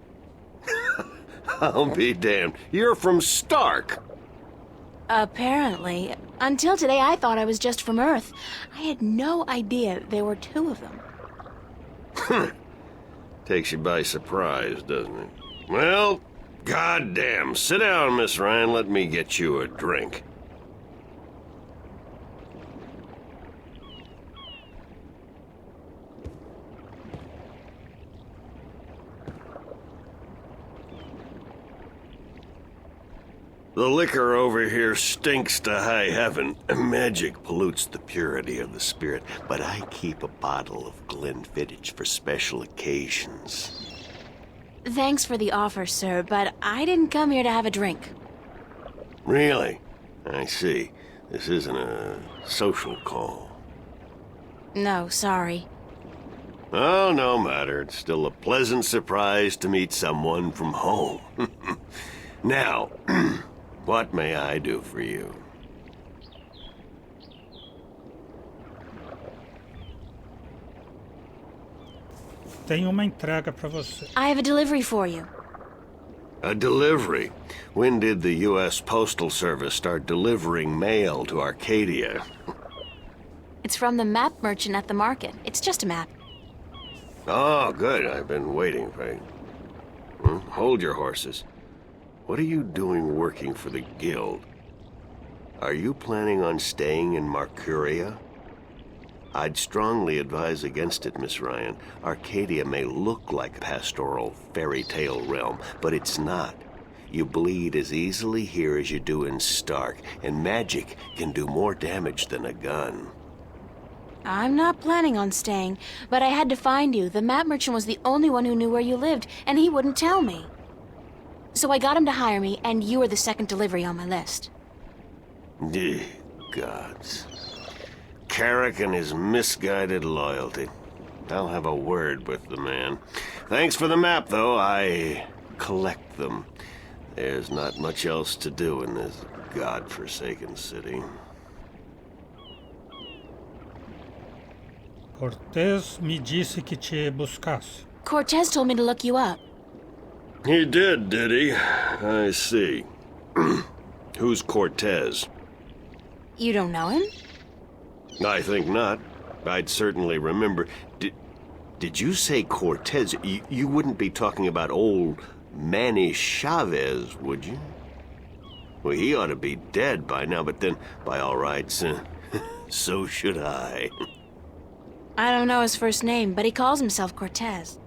I'll be damned. You're from Stark. Apparently. Until today, I thought I was just from Earth. I had no idea there were 2 of them. Takes you by surprise, doesn't it? Well, goddamn. Sit down, Miss Ryan. Let me get you a drink. The liquor over here stinks to high heaven. Magic pollutes the purity of the spirit, but I keep a bottle of Glenfiddich for special occasions. Thanks for the offer, sir, but I didn't come here to have a drink. Really? I see. This isn't a social call. No, sorry. Oh, no matter. It's still a pleasant surprise to meet someone from home. Now, what may I do for you? Tem uma entrega para você. I have a delivery for you. A delivery? When did the U.S. Postal Service start delivering mail to Arcadia? It's from the map merchant at the market. It's just a map. Oh, good. I've been waiting for you. Hold your horses. What are you doing working for the Guild? Are you planning on staying in Marcuria? I'd strongly advise against it, Miss Ryan. Arcadia may look like a pastoral fairy tale realm, but it's not. You bleed as easily here as you do in Stark, and magic can do more damage than a gun. I'm not planning on staying, but I had to find you. The map merchant was the only one who knew where you lived, and he wouldn't tell me. So I got him to hire me, and you were the second delivery on my list. Gods. Carrick and his misguided loyalty. I'll have a word with the man. Thanks for the map, though. I collect them. There's not much else to do in this godforsaken city. Cortez me disse que te buscasse. Cortez told me to look you up. He did he? I see. Who's Cortez? You don't know him? I think not. I'd certainly remember. Did you say Cortez? You wouldn't be talking about old Manny Chavez, would you? Well, he ought to be dead by now, but then, by all rights, so should I. I don't know his first name, but he calls himself Cortez.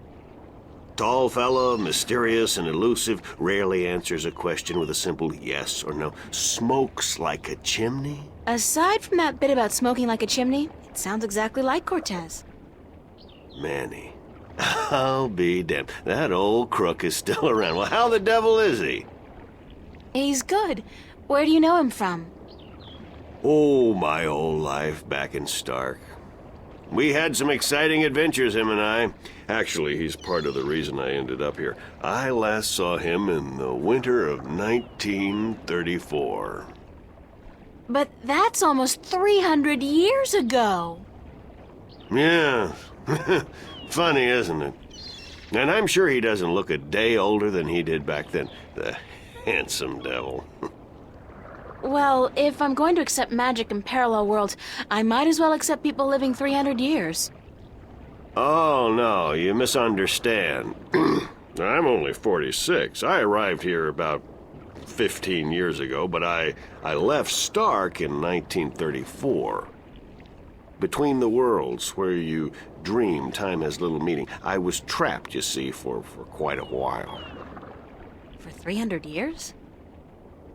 Tall fellow, mysterious and elusive, rarely answers a question with a simple yes or no. Smokes like a chimney? Aside from that bit about smoking like a chimney, it sounds exactly like Cortez. Manny. I'll be damned. That old crook is still around. Well, how the devil is he? He's good. Where do you know him from? Oh, my old life back in Stark. We had some exciting adventures, him and I. Actually, he's part of the reason I ended up here. I last saw him in the winter of 1934. But that's almost 300 years ago. Yeah. Funny, isn't it? And I'm sure he doesn't look a day older than he did back then. The handsome devil. Well, if I'm going to accept magic in parallel worlds, I might as well accept people living 300 years. Oh, no, you misunderstand. I'm only 46. I arrived here about 15 years ago, but I left Stark in 1934. Between the worlds, where you dream time has little meaning, I was trapped, you see, for quite a while. For 300 years?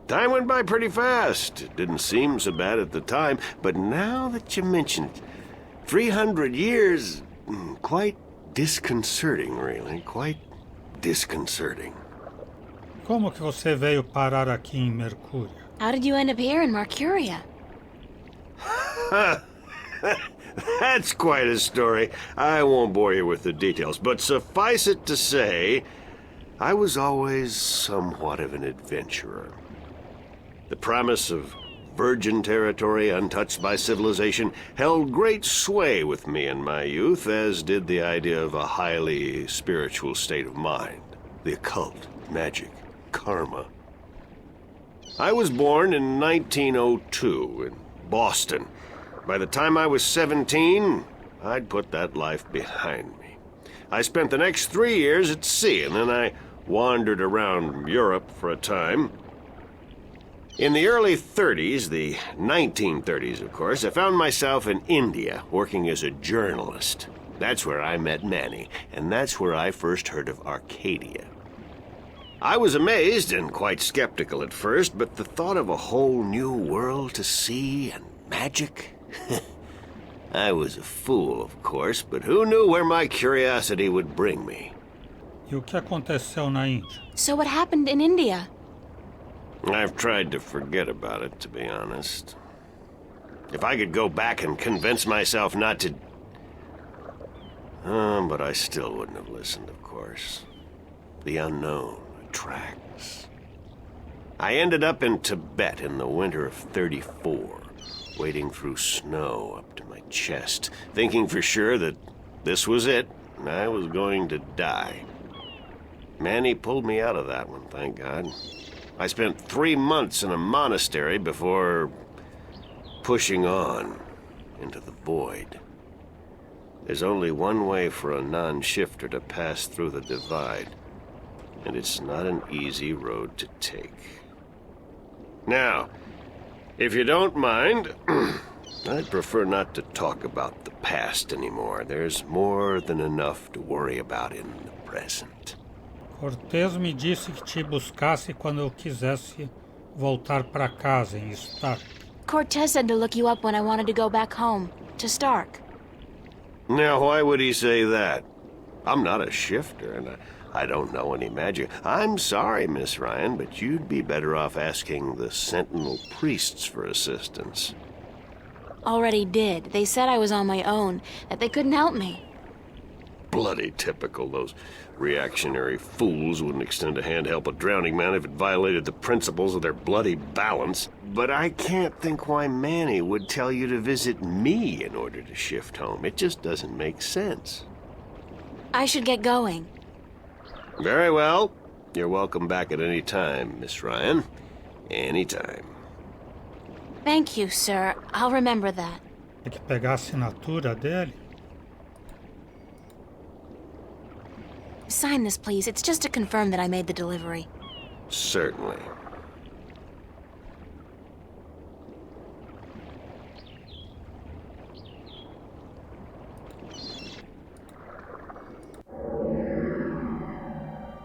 Time went by pretty fast. It didn't seem so bad at the time, but now that you mention it, 300 years, quite disconcerting, really. Quite disconcerting. Como que você veio parar aqui em Mercúria? How did you end up here in Marcuria? That's quite a story. I won't bore you with the details, but suffice it to say, I was always somewhat of an adventurer. The promise of virgin territory untouched by civilization held great sway with me in my youth, as did the idea of a highly spiritual state of mind. The occult, magic, karma. I was born in 1902 in Boston. By the time I was 17, I'd put that life behind me. I spent the next 3 years at sea, and then I wandered around Europe for a time. In the early 30s, the 1930s, of course, I found myself in India working as a journalist. That's where I met Manny, and that's where I first heard of Arcadia. I was amazed and quite skeptical at first, but the thought of a whole new world to see and magic... I was a fool, of course, but who knew where my curiosity would bring me? E o que aconteceu na Índia? So what happened in India? I've tried to forget about it, to be honest. If I could go back and convince myself not to... but I still wouldn't have listened, of course. The unknown attracts. I ended up in Tibet in the winter of '34, wading through snow up to my chest, thinking for sure that this was it, and I was going to die. Manny pulled me out of that one, thank God. I spent 3 months in a monastery before pushing on into the void. There's only one way for a non-shifter to pass through the divide, and it's not an easy road to take. Now, if you don't mind, I'd prefer not to talk about the past anymore. There's more than enough to worry about in the present. Cortês me disse que te buscasse quando eu quisesse voltar para casa em Stark. Cortez said to look you up when I wanted to go back home, to Stark. Now, why would he say that? I'm not a shifter, and I don't know any magic. I'm sorry, Miss Ryan, but you'd be better off asking the Sentinel priests for assistance. Already did. They said I was on my own, that they couldn't help me. Bloody typical. Those reactionary fools wouldn't extend a hand to help a drowning man if it violated the principles of their bloody balance. But I can't think why Manny would tell you to visit me in order to shift home. It just doesn't make sense. I should get going. Very well. You're welcome back at any time, Miss Ryan. Any time. Thank you, sir. I'll remember that. Tem que pegar a assinatura dele. Sign this, please. It's just to confirm that I made the delivery. Certainly.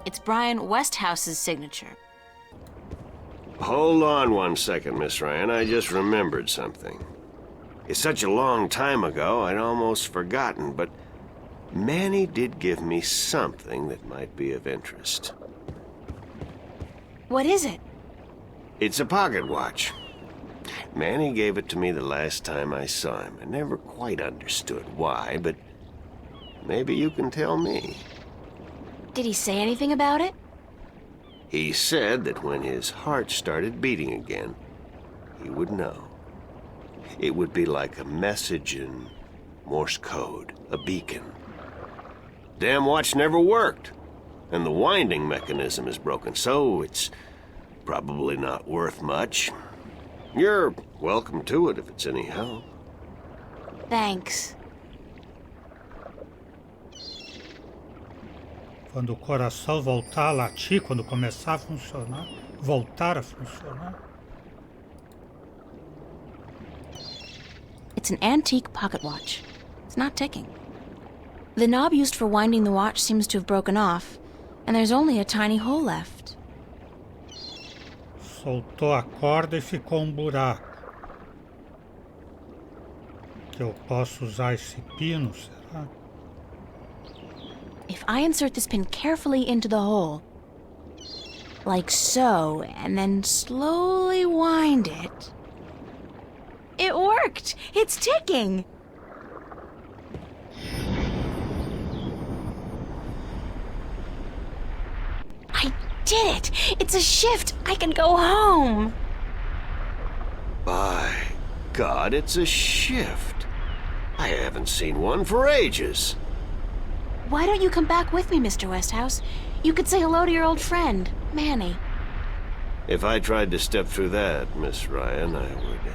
It's Brian Westhouse's signature. Hold on one second, Miss Ryan. I just remembered something. It's such a long time ago, I'd almost forgotten, but Manny did give me something that might be of interest. What is it? It's a pocket watch. Manny gave it to me the last time I saw him. I never quite understood why, but maybe you can tell me. Did he say anything about it? He said that when his heart started beating again, he would know. It would be like a message in Morse code, a beacon. Damn watch never worked, and the winding mechanism is broken, so it's probably not worth much. You're welcome to it if it's any help. Thanks. Quando o coração voltar a latir, quando começar a funcionar, voltar a funcionar. It's an antique pocket watch. It's not ticking. The knob used for winding the watch seems to have broken off, and there's only a tiny hole left. Soltou a corda e ficou buraco. Que eu posso usar esse pino, será? If I insert this pin carefully into the hole, like so, and then slowly wind it... It worked! It's ticking! I did it! It's a shift! I can go home! By God, it's a shift. I haven't seen one for ages. Why don't you come back with me, Mr. Westhouse? You could say hello to your old friend, Manny. If I tried to step through that, Miss Ryan, I would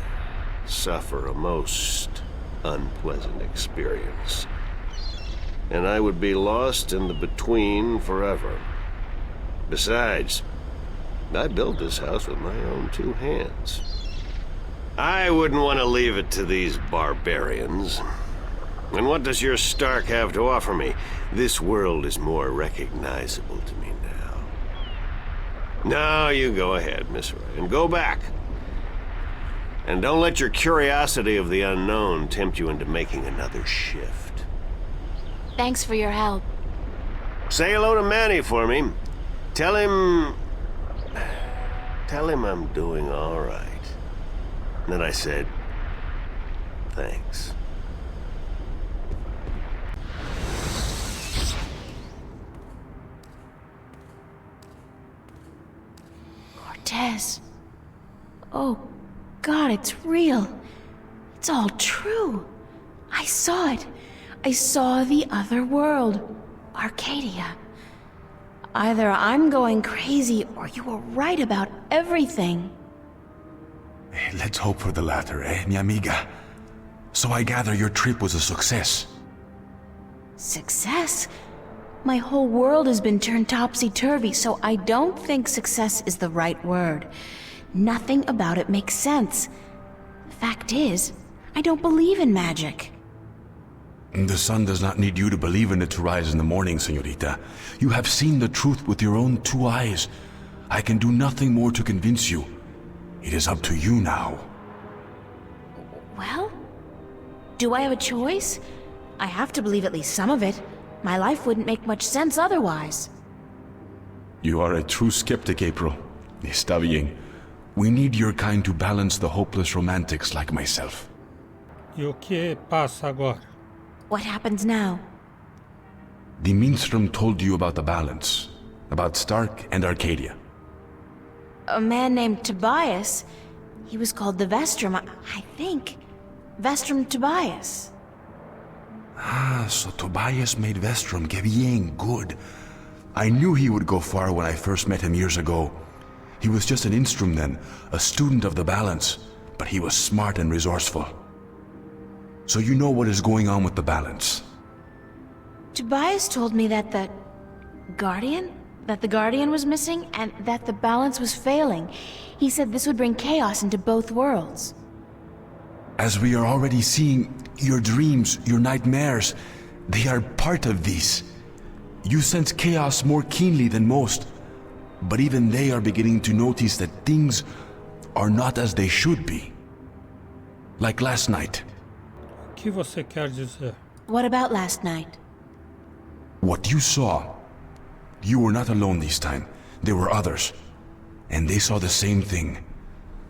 suffer a most unpleasant experience. And I would be lost in the between forever. Besides, I built this house with my own 2 hands. I wouldn't want to leave it to these barbarians. And what does your Stark have to offer me? This world is more recognizable to me now. No, you go ahead, Miss Ryan. Go back. And don't let your curiosity of the unknown tempt you into making another shift. Thanks for your help. Say hello to Manny for me. Tell him I'm doing all right. And then I said, thanks. Cortez. Oh, God, it's real. It's all true. I saw it. I saw the other world. Arcadia. Either I'm going crazy or you were right about everything. Let's hope for the latter, mi amiga? So I gather your trip was a success. Success? My whole world has been turned topsy-turvy, so I don't think success is the right word. Nothing about it makes sense. The fact is, I don't believe in magic. The sun does not need you to believe in it to rise in the morning, señorita. You have seen the truth with your own 2 eyes. I can do nothing more to convince you. It is up to you now. Well, do I have a choice? I have to believe at least some of it. My life wouldn't make much sense otherwise. You are a true skeptic, April. Está bien. We need your kind to balance the hopeless romantics like myself. E o que passa agora? What happens now? The minstrel told you about the balance, about Stark and Arcadia. A man named Tobias. He was called the Vestrum, I think. Vestrum Tobias. Ah, so Tobias made Vestrum. Que bien, good. I knew he would go far when I first met him years ago. He was just an instrument then, a student of the balance, but he was smart and resourceful. So you know what is going on with the balance. Tobias told me that the Guardian was missing and that the balance was failing. He said this would bring chaos into both worlds. As we are already seeing, your dreams, your nightmares, they are part of these. You sense chaos more keenly than most, but even they are beginning to notice that things are not as they should be. Like last night. O que você quer dizer? What about last night? What you saw, you were not alone this time. There were others. And they saw the same thing.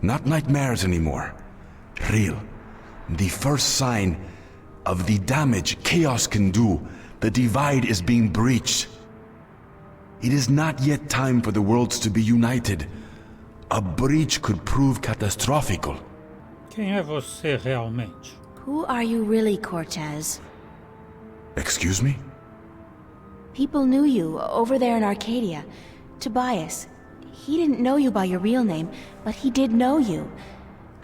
Not nightmares anymore. Real. The first sign of the damage chaos can do. The divide is being breached. It is not yet time for the worlds to be united. A breach could prove catastrophical. Quem é você realmente? Who are you really, Cortez? Excuse me? People knew you over there in Arcadia. Tobias. He didn't know you by your real name, but he did know you.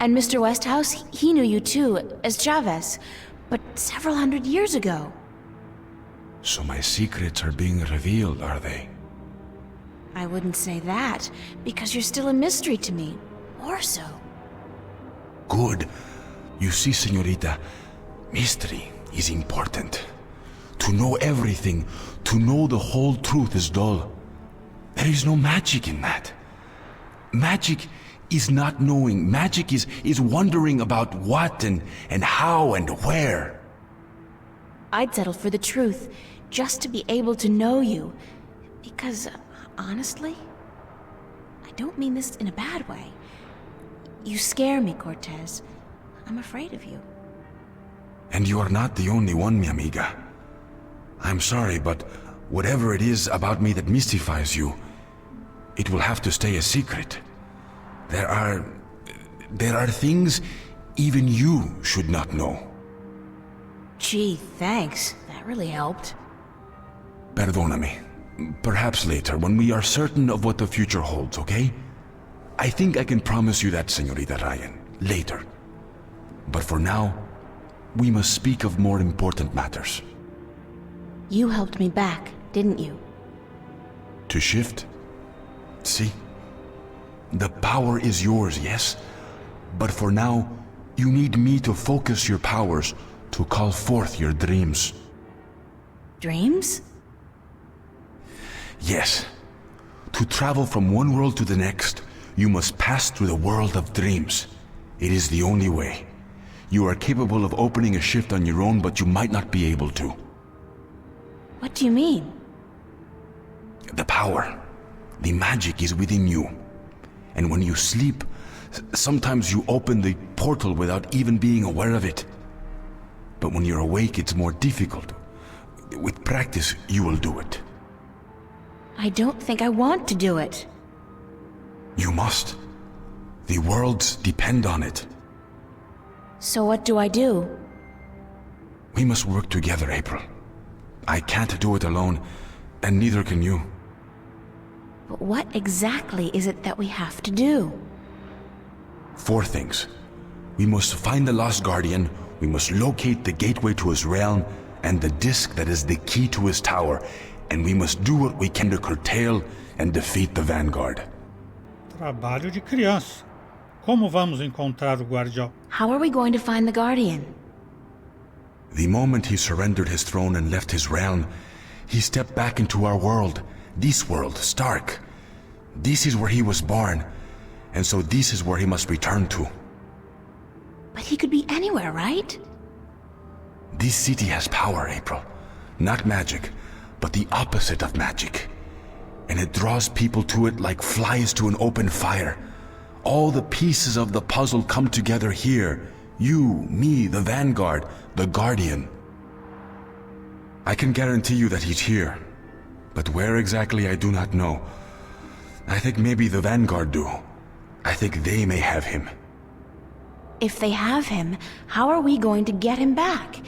And Mr. Westhouse, he knew you too, as Chavez, but several hundred years ago. So my secrets are being revealed, are they? I wouldn't say that, because you're still a mystery to me. More so. Good. You see, señorita, mystery is important. To know everything, to know the whole truth is dull. There is no magic in that. Magic is not knowing. Magic is wondering about what and how and where. I'd settle for the truth, just to be able to know you. Because, honestly, I don't mean this in a bad way. You scare me, Cortez. I'm afraid of you. And you are not the only one, mi amiga. I'm sorry, but whatever it is about me that mystifies you, it will have to stay a secret. There are things even you should not know. Gee, thanks. That really helped. Perdóname. Perhaps later, when we are certain of what the future holds, okay? I think I can promise you that, Señorita Ryan. Later. But for now, we must speak of more important matters. You helped me back, didn't you? To shift? See? The power is yours, yes? But for now, you need me to focus your powers to call forth your dreams. Dreams? Yes. To travel from one world to the next, you must pass through the world of dreams. It is the only way. You are capable of opening a shift on your own, but you might not be able to. What do you mean? The power, the magic is within you. And when you sleep, sometimes you open the portal without even being aware of it. But when you're awake, it's more difficult. With practice, you will do it. I don't think I want to do it. You must. The worlds depend on it. So what do I do? We must work together, April. I can't do it alone, and neither can you. But what exactly is it that we have to do? 4 things. We must find the Lost Guardian, we must locate the gateway to his realm, and the disc that is the key to his tower, and we must do what we can to curtail and defeat the Vanguard. Trabalho de criança. Como vamos encontrar o guardião? How are we going to find the Guardian? The moment he surrendered his throne and left his realm, he stepped back into our world, this world, Stark. This is where he was born, and so this is where he must return to. But he could be anywhere, right? This city has power, April. Not magic, but the opposite of magic. And it draws people to it like flies to an open fire. All the pieces of the puzzle come together here. You, me, the Vanguard, the Guardian. I can guarantee you that he's here. But where exactly I do not know. I think maybe the Vanguard do. I think they may have him. If they have him, how are we going to get him back?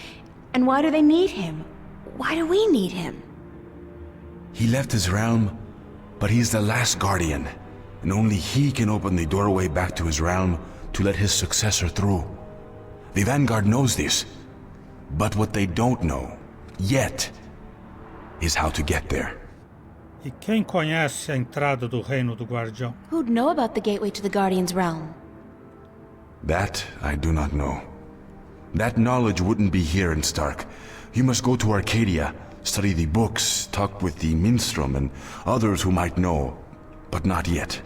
And why do they need him? Why do we need him? He left his realm, but he's the last Guardian, and only he can open the doorway back to his realm to let his successor through. The Vanguard knows this, but what they don't know, yet, is how to get there. E quem conhece a entrada do reino do guardião? Who'd know about the gateway to the Guardian's realm? That I do not know. That knowledge wouldn't be here in Stark. You must go to Arcadia, study the books, talk with the minstrel and others who might know, but not yet.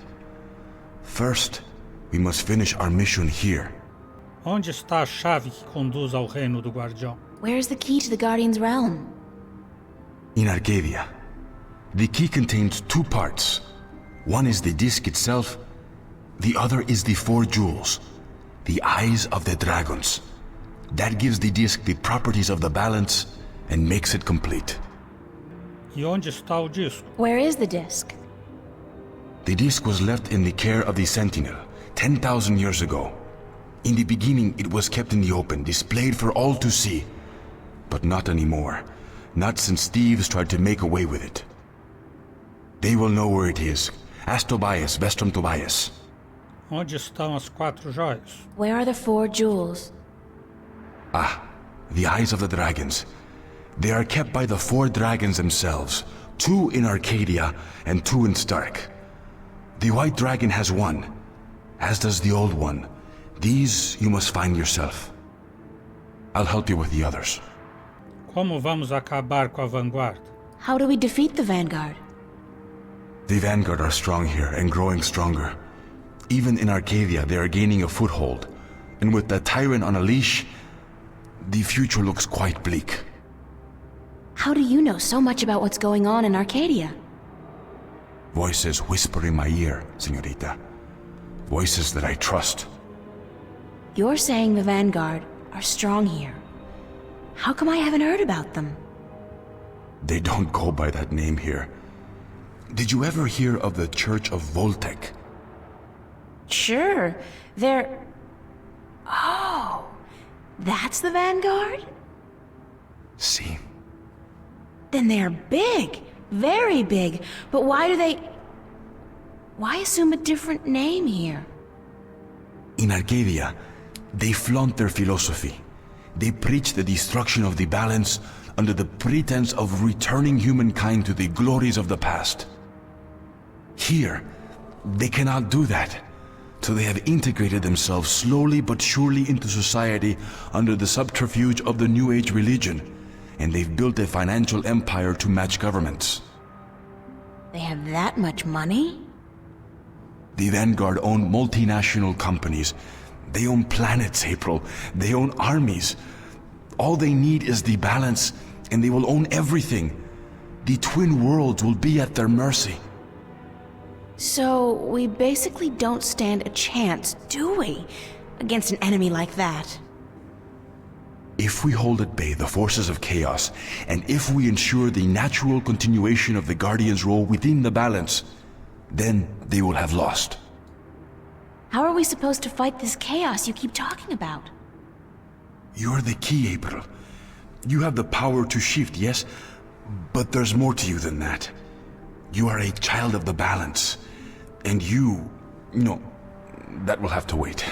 First, we must finish our mission here. Onde está a chave que conduz ao reino do guardião? Where's the key to the Guardian's realm? In Arcadia. The key contains 2 parts. One is the disc itself, the other is the 4 jewels, the eyes of the dragons. That gives the disc the properties of the balance and makes it complete. E onde está o disco? Where is the disc? The disc was left in the care of the Sentinel 10,000 years ago. In the beginning, it was kept in the open, displayed for all to see. But not anymore. Not since thieves tried to make away with it. They will know where it is. Ask Tobias, Vestrum Tobias. Onde estão as 4 joias? Where are the 4 jewels? The eyes of the dragons. They are kept by the 4 dragons themselves. 2 in Arcadia and 2 in Stark. The white dragon has 1, as does the old one. These you must find yourself. I'll help you with the others. Como vamos acabar com a vanguarda? How do we defeat the Vanguard? The Vanguard are strong here and growing stronger. Even in Arcadia, they are gaining a foothold. And with the tyrant on a leash, the future looks quite bleak. How do you know so much about what's going on in Arcadia? Voices whisper in my ear, señorita. Voices that I trust. You're saying the Vanguard are strong here. How come I haven't heard about them? They don't go by that name here. Did you ever hear of the Church of Voltec? Sure, they're... Oh, that's the Vanguard? See? Then they're big, very big. But why do they... Why assume a different name here? In Arcadia, they flaunt their philosophy. They preach the destruction of the balance under the pretense of returning humankind to the glories of the past. Here, they cannot do that. So they have integrated themselves slowly but surely into society under the subterfuge of the New Age religion, and they've built a financial empire to match governments. They have that much money? The Vanguard own multinational companies. They own planets, April. They own armies. All they need is the balance, and they will own everything. The twin worlds will be at their mercy. So, we basically don't stand a chance, do we? Against an enemy like that. If we hold at bay the forces of chaos, and if we ensure the natural continuation of the Guardian's role within the balance, then they will have lost. How are we supposed to fight this chaos you keep talking about? You're the key, April. You have the power to shift, yes? But there's more to you than that. You are a child of the balance. And you... No, that will have to wait.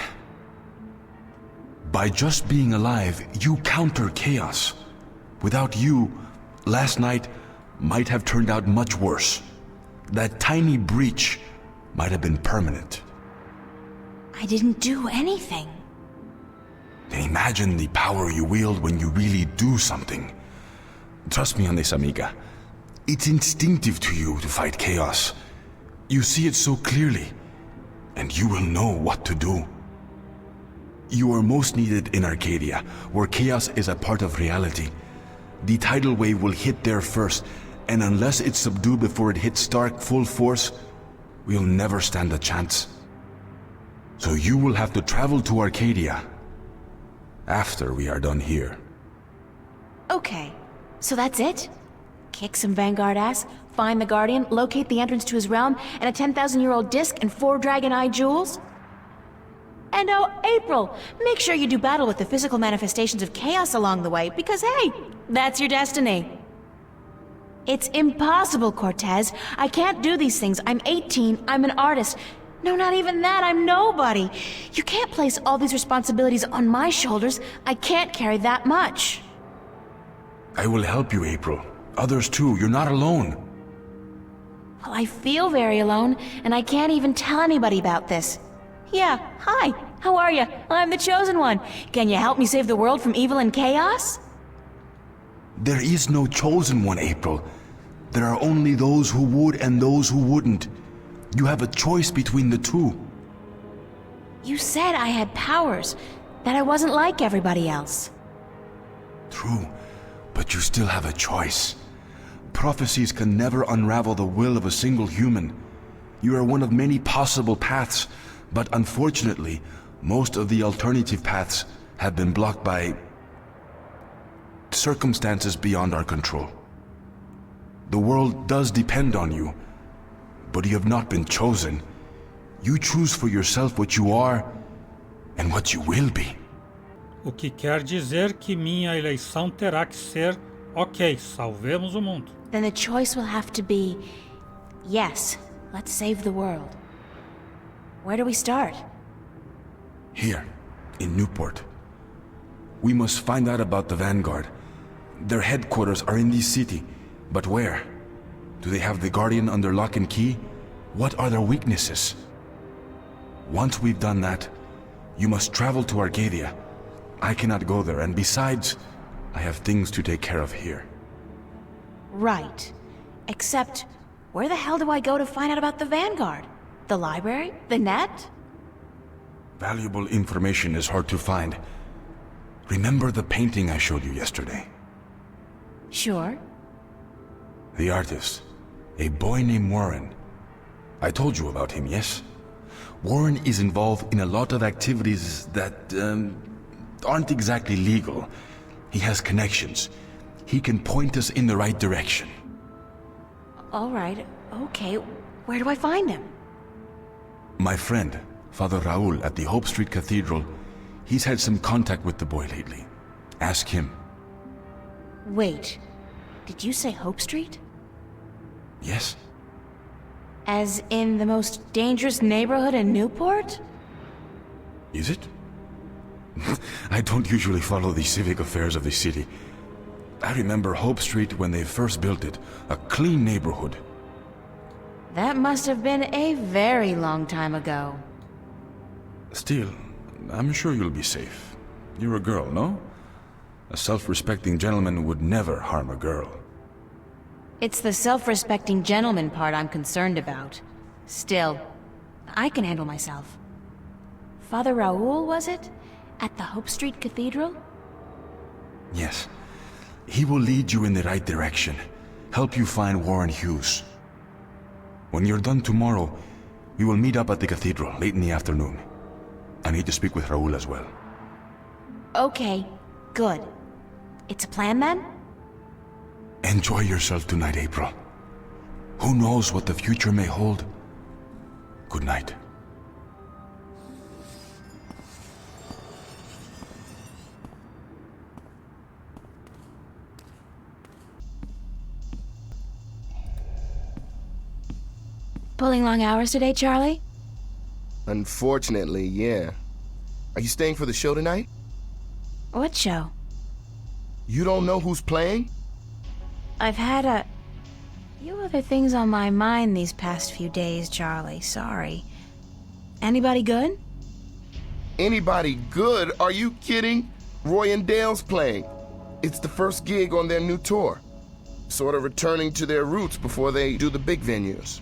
By just being alive, you counter chaos. Without you, last night might have turned out much worse. That tiny breach might have been permanent. I didn't do anything. Then imagine the power you wield when you really do something. Trust me on this, amiga. It's instinctive to you to fight chaos. You see it so clearly, and you will know what to do. You are most needed in Arcadia, where chaos is a part of reality. The tidal wave will hit there first, and unless it's subdued before it hits Stark full force, we'll never stand a chance. So you will have to travel to Arcadia after we are done here. Okay, so that's it? Kick some Vanguard ass, find the Guardian, locate the entrance to his realm, and a 10,000-year-old disc and 4 Dragon Eye jewels? And oh, April, make sure you do battle with the physical manifestations of chaos along the way, because hey, that's your destiny. It's impossible, Cortez. I can't do these things. I'm 18, I'm an artist. No, not even that, I'm nobody. You can't place all these responsibilities on my shoulders. I can't carry that much. I will help you, April. Others too, you're not alone. Well, I feel very alone, and I can't even tell anybody about this. Yeah, hi, how are you? I'm the Chosen One. Can you help me save the world from evil and chaos? There is no Chosen One, April. There are only those who would and those who wouldn't. You have a choice between the two. You said I had powers, that I wasn't like everybody else. True, but you still have a choice. Prophecies can never unravel the will of a single human. You are one of many possible paths, but unfortunately, most of the alternative paths have been blocked by circumstances beyond our control. The world does depend on you, but you have not been chosen. You choose for yourself what you are and what you will be. O que quer dizer que minha eleição terá que ser, ok, salvemos o mundo. Then the choice will have to be, yes, let's save the world. Where do we start? Here, in Newport. We must find out about the Vanguard. Their headquarters are in this city, but where? Do they have the Guardian under lock and key? What are their weaknesses? Once we've done that, you must travel to Arcadia. I cannot go there, and besides, I have things to take care of here. Right. Except, where the hell do I go to find out about the Vanguard? The library? The net? Valuable information is hard to find. Remember the painting I showed you yesterday? Sure. The artist, a boy named Warren. I told you about him, yes? Warren is involved in a lot of activities that aren't exactly legal. He has connections. He can point us in the right direction. All right, okay. Where do I find him? My friend, Father Raul at the Hope Street Cathedral, he's had some contact with the boy lately. Ask him. Wait, did you say Hope Street? Yes? As in the most dangerous neighborhood in Newport? Is it? I don't usually follow the civic affairs of the city. I remember Hope Street when they first built it, a clean neighborhood. That must have been a very long time ago. Still, I'm sure you'll be safe. You're a girl, no? A self-respecting gentleman would never harm a girl. It's the self-respecting gentleman part I'm concerned about. Still, I can handle myself. Father Raoul, was it? At the Hope Street Cathedral? Yes. He will lead you in the right direction. Help you find Warren Hughes. When you're done tomorrow, we will meet up at the cathedral late in the afternoon. I need to speak with Raoul as well. Okay, good. It's a plan then? Enjoy yourself tonight, April. Who knows what the future may hold? Good night. Pulling long hours today, Charlie? Unfortunately, yeah. Are you staying for the show tonight? What show? You don't know who's playing? I've had a few other things on my mind these past few days, Charlie. Sorry. Anybody good? Anybody good? Are you kidding? Roy and Dale's playing. It's the first gig on their new tour. Sort of returning to their roots before they do the big venues.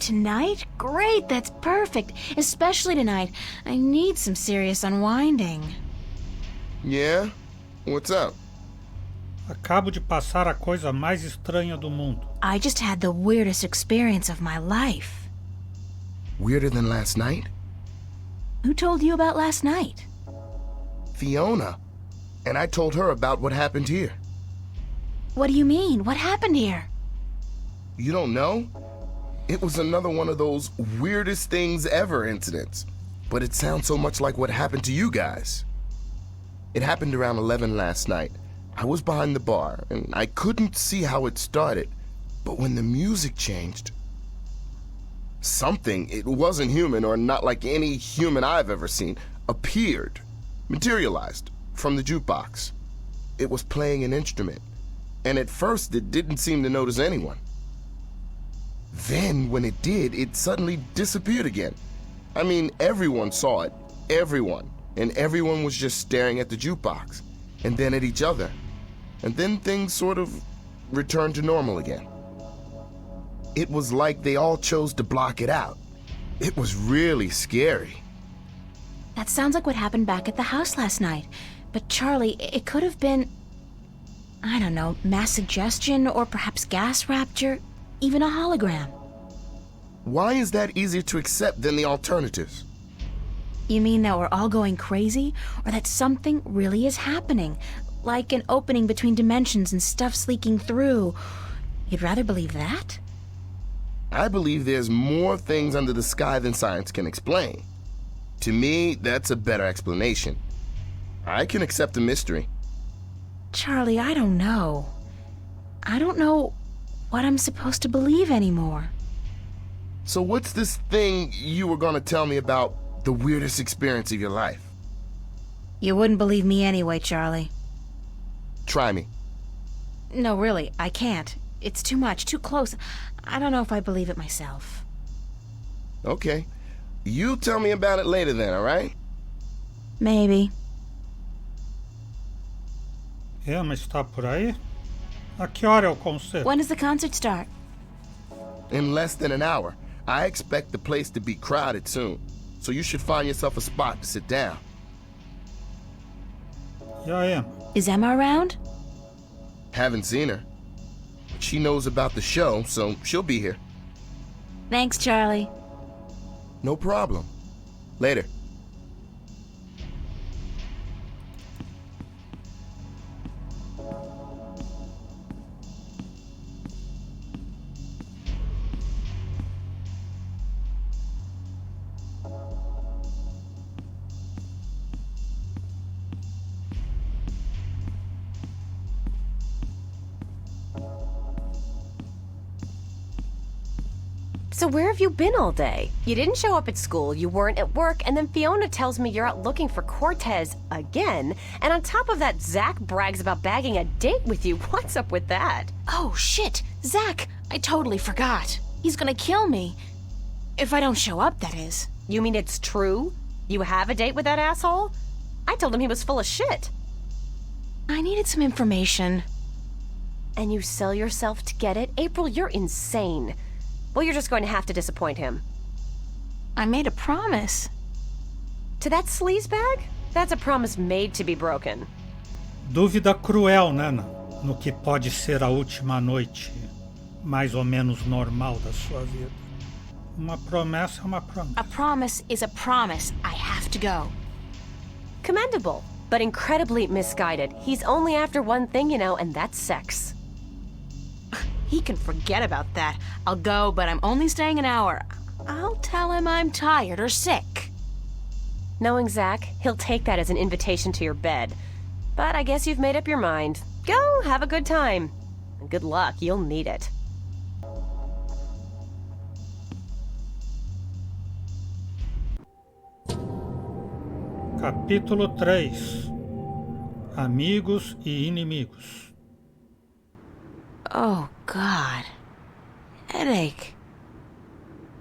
Tonight? Great, that's perfect. Especially tonight. I need some serious unwinding. Yeah? What's up? Acabo de passar a coisa mais estranha do mundo. I just had the weirdest experience of my life. Weirder than last night? Who told you about last night? Fiona. And I told her about what happened here. What do you mean? What happened here? You don't know? It was another one of those weirdest things ever incidents. But it sounds so much like what happened to you guys. It happened around 11 last night. I was behind the bar, and I couldn't see how it started. But when the music changed, something, it wasn't human or not like any human I've ever seen, appeared, materialized from the jukebox. It was playing an instrument, and at first it didn't seem to notice anyone. Then, when it did, it suddenly disappeared again. I mean, everyone saw it, everyone, and everyone was just staring at the jukebox, and then at each other. And then things sort of returned to normal again. It was like they all chose to block it out. It was really scary. That sounds like what happened back at the house last night. But Charlie, it could have been, I don't know, mass suggestion or perhaps gas rapture, even a hologram. Why is that easier to accept than the alternatives? You mean that we're all going crazy? Or that something really is happening? Like an opening between dimensions and stuff's leaking through. You'd rather believe that? I believe there's more things under the sky than science can explain. To me, that's a better explanation. I can accept the mystery. Charlie, I don't know. I don't know what I'm supposed to believe anymore. So what's this thing you were gonna tell me about the weirdest experience of your life? You wouldn't believe me anyway, Charlie. Try me. No, really, I can't. It's too much, too close. I don't know if I believe it myself. Okay. You tell me about it later then, all right? Maybe. Mas está por aí? A que hora é o concerto? When does the concert start? In less than an hour. I expect the place to be crowded soon. So you should find yourself a spot to sit down. E a Emma? Is Emma around? Haven't seen her. She knows about the show, so she'll be here. Thanks, Charlie. No problem. Later. So where have you been all day? You didn't show up at school, you weren't at work, and then Fiona tells me you're out looking for Cortez again. And on top of that, Zach brags about bagging a date with you. What's up with that? Oh, shit! Zach! I totally forgot. He's gonna kill me. If I don't show up, that is. You mean it's true? You have a date with that asshole? I told him he was full of shit. I needed some information. And you sell yourself to get it? April, you're insane. Well, you're just going to have to disappoint him. I made a promise. To that sleazebag? That's a promise made to be broken. Dúvida cruel, né, no que pode ser a última noite mais ou menos normal da sua vida. Uma promessa é uma promessa. A promise is a promise. I have to go. Commendable, but incredibly misguided. He's only after one thing, you know, and that's sex. He can forget about that. I'll go, but I'm only staying an hour. I'll tell him I'm tired or sick. Knowing Zach, he'll take that as an invitation to your bed. But I guess you've made up your mind. Go, have a good time. And good luck, you'll need it. Capítulo 3. Amigos e inimigos. Oh, God. Headache.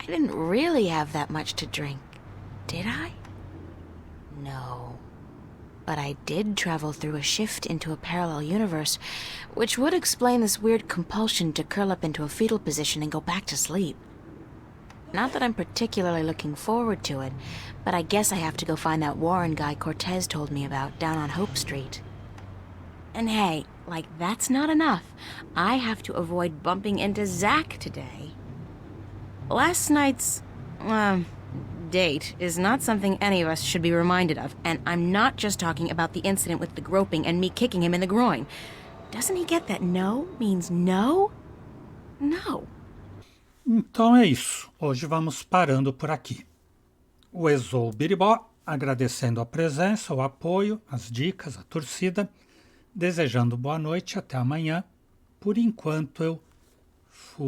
I didn't really have that much to drink, did I? No. But I did travel through a shift into a parallel universe, which would explain this weird compulsion to curl up into a fetal position and go back to sleep. Not that I'm particularly looking forward to it, but I guess I have to go find that Warren guy Cortez told me about down on Hope Street. And hey, like that's not enough. I have to avoid bumping into Zach today. Last night's, date is not something any of us should be reminded of, and I'm not just talking about the incident with the groping and me kicking him in the groin. Doesn't he get that no means no? No. Então é isso. Hoje vamos parando por aqui. O Exou Biribó, agradecendo a presença, o apoio, as dicas, a torcida, desejando boa noite, até amanhã. Por enquanto eu fui.